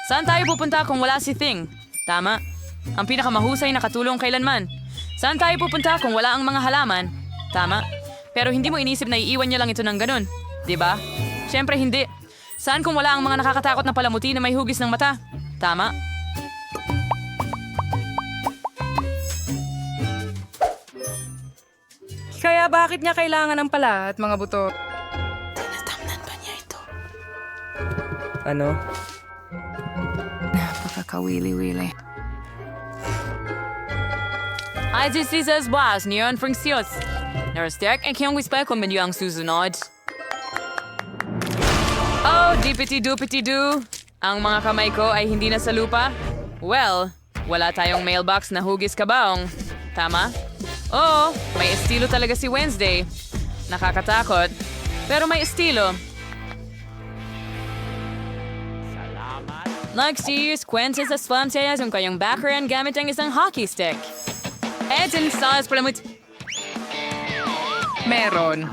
Saan tayo pupunta kung wala si Thing? Tama. Ang pinakamahusay na katulong kailanman. Saan tayo pupunta kung wala ang mga halaman? Tama. Pero hindi mo inisip na iiwan niya lang ito ng ganun. Diba? Siyempre hindi. Saan kung wala ang mga nakakatakot na palamuti na may hugis ng mata? Tama. Kaya bakit niya kailangan ng pala at mga buto? Tinatamnan ba niya ito? Ano? Napakakawili-wili. Ay, Jesus Boss, niyon Francios. Narastek ang kiyong wispa kung menu ang susunod. Dipity-dupity-doo. Ang mga kamay ko ay hindi na sa lupa. Well, wala tayong mailbox na hugis kabaong. Tama? Oo, may estilo talaga si Wednesday. Nakakatakot, pero may estilo. Next year's Quentin sa slam siya yung kayong background gamit ang isang hockey stick. Edson Salas Palamut. Meron.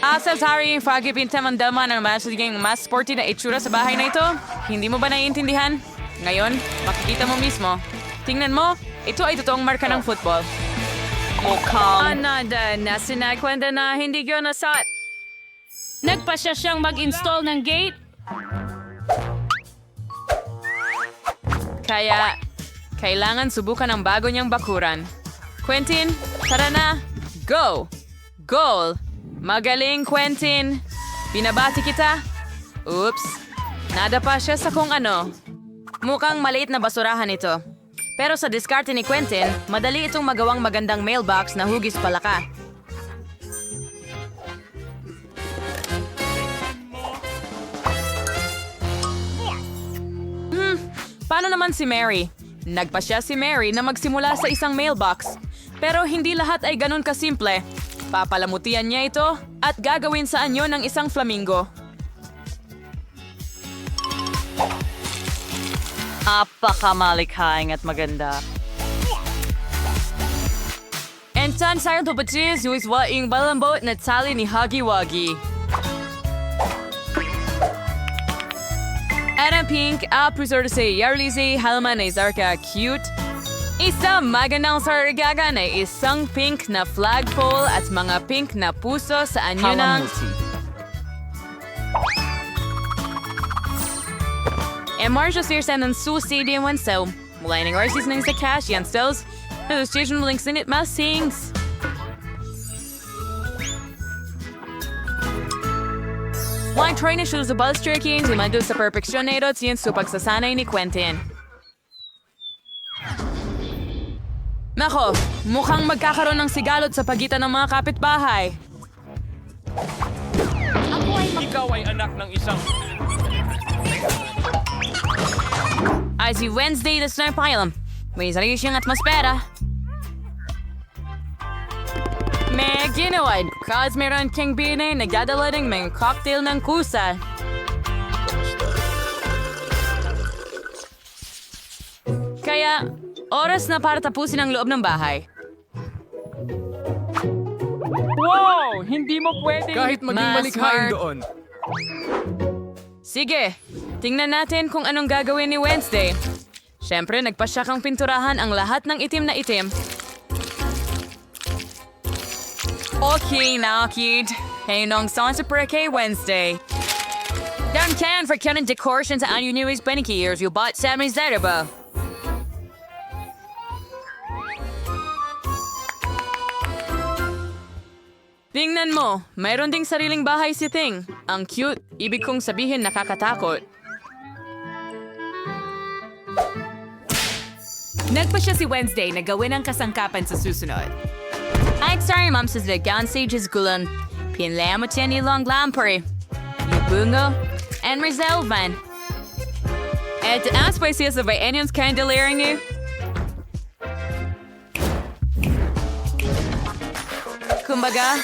Asa sorry yung pagipintaman daman ang masiging mas sporty na itsura sa bahay na ito? Hindi mo ba naiintindihan? Ngayon, makikita mo mismo. Tingnan mo, ito ay totoong marka ng football. Mukhang anada na sinakwenda na hindi ko nasat. Nagpasya siyang mag-install ng gate? Kaya, kailangan subukan ang bago niyang bakuran. Quentin, tara na! Go! Goal! Magaling, Quentin! Binabati kita! Oops! Nadapa siya sa kung ano. Mukhang maliit na basurahan ito. Pero sa diskarte ni Quentin, madali itong magawang magandang mailbox na hugis palaka. Paano naman si Mary? Nagpasya si Mary na magsimula sa isang mailbox. Pero hindi lahat ay ganun kasimple. Papalamutian niya ito at gagawin sa anyo ng isang flamingo. Apakamalikhaing at maganda. And tan sayang tupatis yung iswaing balambot na tali ni Huggy Wuggy. Adam Pink, preserve sa Yarlize, halaman na Zarka cute. Isang magandang sargaga na isang pink na flagpole at mga pink na puso sa anyo ng... Marcia Searsan ng susi di man so. Mula ng arsis ng sa cash yan stills. The station links in it mas sings. Like trying to show the bus tracking, zumando sa perfeksyon na ito at siyan sa pagsasanay ni Quentin. Nako, mukhang magkakaroon ng sigalot sa pagitan ng mga kapitbahay. Ikaw ay anak ng isang... Ay si Wednesday the Snarpilum. May sarili siyang atmosfera. May ginawa, cause meron kang bine nagdadala ng mga cocktail ng kusa. Kaya, oras na para tapusin ang loob ng bahay. Wow! Hindi mo pwede. Kahit maging Mas malikhain smart. doon. Sige, tingnan natin kung anong gagawin ni Wednesday. Siyempre, nagpasya kang pinturahan ang lahat ng itim na itim. Okay na, kid. Hey, nong song sa kay Wednesday. Dan kan for kanan decoration sa anyo news beniki years you bought Sammy Zerba. Tingnan mo, mayroon ding sariling bahay si Ting. Ang cute, ibig kong sabihin nakakatakot. Nagpa siya si Wednesday na gawin ang kasangkapan sa susunod. Ay, sorry, ma'am, sa Zagyan Sages Gulan. Pinlamot yan nilang lampari. Lubungo, and Rizalvan. At as pa siya sa Bayanians Candelaring niyo. Kumbaga,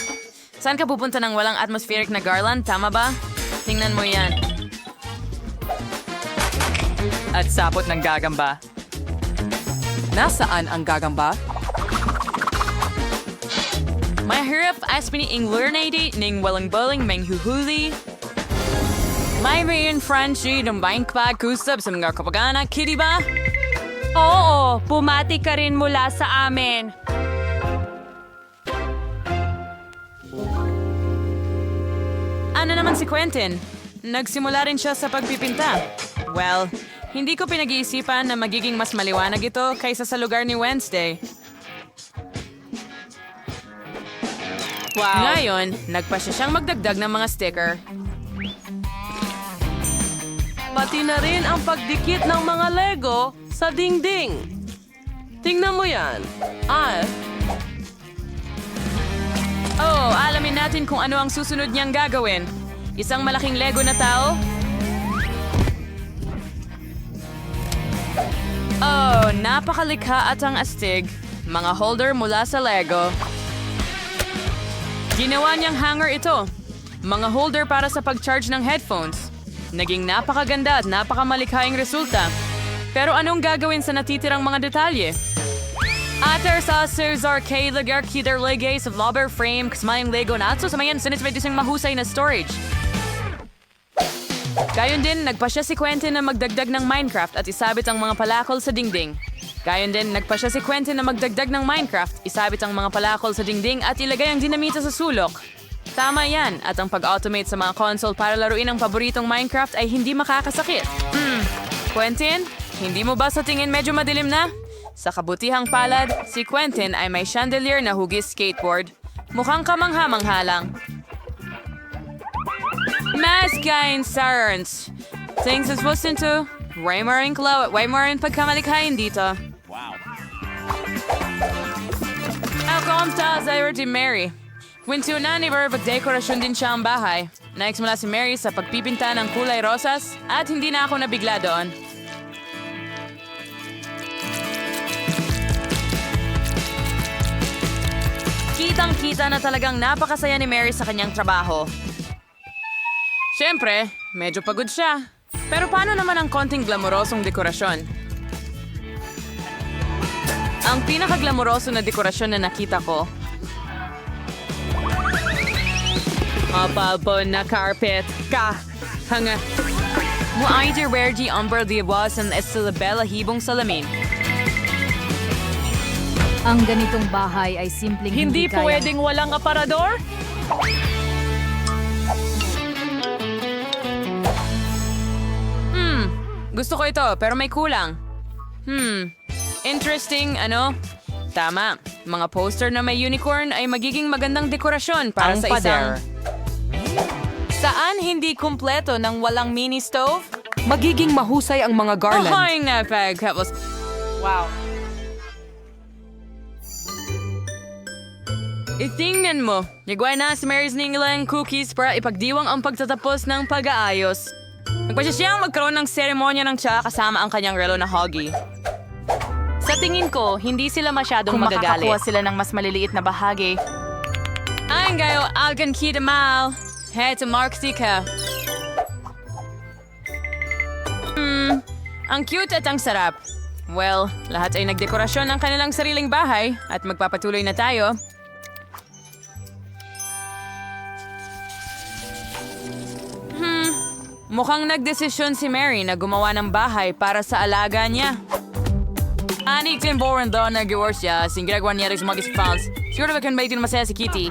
saan ka pupunta ng walang atmospheric na garland? Tama ba? Tingnan mo yan. At sapot ng gagamba. Nasaan ang gagamba? Mahirap as piniing lurnady ning walang boling menghuhuli. May rayon Franchi ng bank pag-kusap sa mga kapagana, kitty ba? Oo, bumati ka rin mula sa amin. Ano naman si Quentin? Nagsimula rin siya sa pagpipinta. Well, hindi ko pinag-iisipan na magiging mas maliwanag ito kaysa sa lugar ni Wednesday. Wow. Ngayon, nagpasya siyang magdagdag ng mga sticker. Pati na rin ang pagdikit ng mga Lego sa dingding. Tingnan mo yan. Oh, alamin natin kung ano ang susunod niyang gagawin. Isang malaking Lego na tao? Oh, napakalikha at ang astig. Mga holder mula sa Lego. Ginawa niyang hanger ito. Mga holder para sa pag-charge ng headphones. Naging napakaganda at napakamalikhaing resulta. Pero anong gagawin sa natitirang mga detalye? Ater sa Sirs Arcade Lagar Kider Legay sa Lobber Frame kasmayang Lego na sa mayan sinismedisang mahusay na storage. Gayon din, nagpasya si Quentin na magdagdag ng Minecraft at isabit ang mga palakol sa dingding. Gayon din, nagpasya si Quentin na magdagdag ng Minecraft, isabit ang mga palakol sa dingding at ilagay ang dinamita sa sulok. Tama yan, at ang pag-automate sa mga console para laruin ang paboritong Minecraft ay hindi makakasakit. Quentin, hindi mo ba sa tingin medyo madilim na? Sa kabutihang palad, si Quentin ay may chandelier na hugis skateboard. Mukhang kamangha-mangha lang. Maskain Sarans. Things is listened to. Way more in pagkamalikhain dito. Wow. Ako ang Zyra di Mary. Winto na ni Verve dekorasyon din siya ang bahay. Naiksimula si Mary sa pagpipinta ng kulay rosas at hindi na ako nabigla doon. Kitang-kita na talagang napakasaya ni Mary sa kanyang trabaho. Siyempre, medyo pagod siya. Pero paano naman ang konting glamorosong dekorasyon? Ang pinaka-glamoroso na dekorasyon na nakita ko. Mapabon na carpet. Hanga. Mo ay di umber di bawasan sa bella hibong salamin. Ang ganitong bahay ay simpleng Hindi kaya. pwedeng walang aparador? Gusto ko ito, pero may kulang. Interesting, ano? Tama, mga poster na may unicorn ay magiging magandang dekorasyon para Ang sa isang... pader. Saan hindi kumpleto ng walang mini stove? Magiging mahusay ang mga garland. Ahoy na pagkapos. Wow. Itingnan mo, nagwa na si Mary's Ninglang cookies para ipagdiwang ang pagtatapos ng pag-aayos. Nagpasya siyang magkaroon ng seremonya ng tsa kasama ang kanyang relo na hoggy. Sa tingin ko, hindi sila masyadong Kung magagalit. makakakuha sila ng mas maliliit na bahagi. Ay, gayo, algan kita mal. Heto Marksika. Ang cute at ang sarap. Well, lahat ay nagdekorasyon ng kanilang sariling bahay at magpapatuloy na tayo. Mukhang nagdesisyon si Mary na gumawa ng bahay para sa alaga niya. Anik timboran daw na gawa siya, ginagawa niya rin sa mga fans. Siguro ba kan ba ito masaya si Kitty?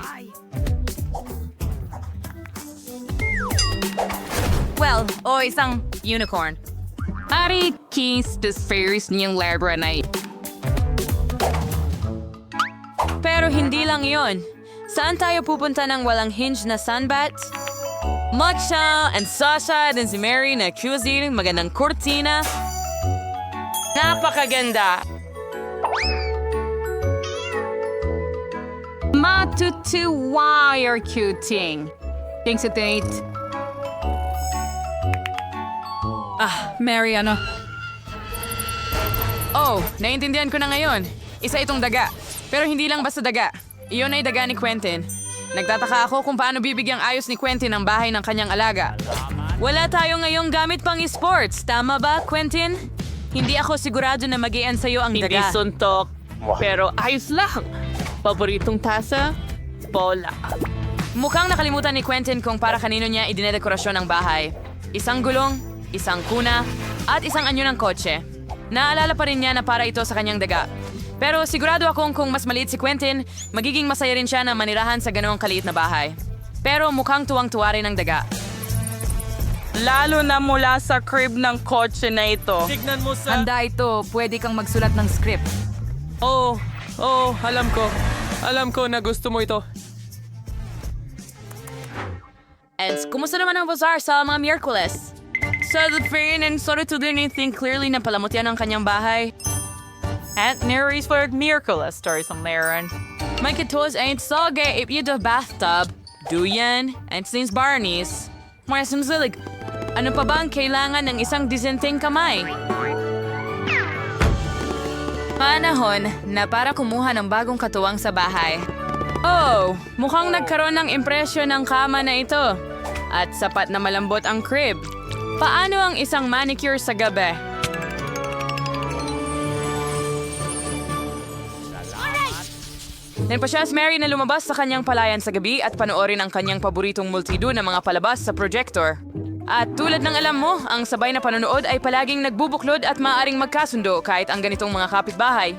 Well, isang unicorn. Ari keys to fairies niyang labra na Pero hindi lang yon. Saan tayo pupunta ng walang hinge na sunbat? Matcha and Sasha din si Mary na cuisine, magandang kurtina. Napakaganda! Matutuwa your cuting. Thanks a date. Mary, ano? Oh, naiintindihan ko na ngayon. Isa itong daga. Pero hindi lang basta daga. Iyon ay daga ni Quentin. Nagtataka ako kung paano bibigyang ayos ni Quentin ang bahay ng kanyang alaga. Wala tayo ngayong gamit pang esports, tama ba, Quentin? Hindi ako sigurado na mag-ian sa'yo ang daga. Hindi suntok, pero ayos lang. Paboritong tasa, bola. Mukhang nakalimutan ni Quentin kung para kanino niya idinedekorasyon ang bahay. Isang gulong, isang kuna, at isang anyo ng kotse. Naalala pa rin niya na para ito sa kanyang daga. Pero sigurado akong kung mas maliit si Quentin, magiging masaya rin siya na manirahan sa ganoong kaliit na bahay. Pero mukhang tuwang-tuwa rin ang daga. Lalo na mula sa crib ng kotse na ito. Tignan mo Handa ito, pwede kang magsulat ng script. Alam ko. Alam ko na gusto mo ito. And kumusta naman ang bazaar sa mga Miyerkules? Sa the fair and sorry to do anything clearly na palamutyan ang kanyang bahay. At Mary's for miracle stories on Laren. May kitos ain't soge if you do bathtub. Duyan, and since Barney's. Mga sumsilig, ano pa ba ang kailangan ng isang disenteng kamay? Panahon na para kumuha ng bagong katuwang sa bahay. Mukhang nagkaroon ng impresyon ng kama na ito. At sapat na malambot ang crib. Paano ang isang manicure sa gabi? Nagpasya si Mary na lumabas sa kanyang palayan sa gabi at panoorin ang kanyang paboritong multido na mga palabas sa projector. At tulad ng alam mo, ang sabay na panonood ay palaging nagbubuklod at maaaring magkasundo kahit ang ganitong mga kapitbahay.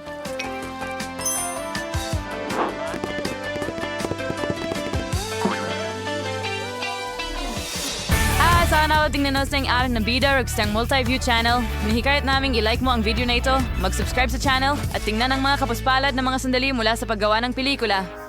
Sana tingnan nyo sa ating na bida o isang multi-view channel. Hinihikayat naming i-like mo ang video na ito, mag-subscribe sa channel, at tingnan ang mga kapuspalad na mga sandali mula sa paggawa ng pelikula.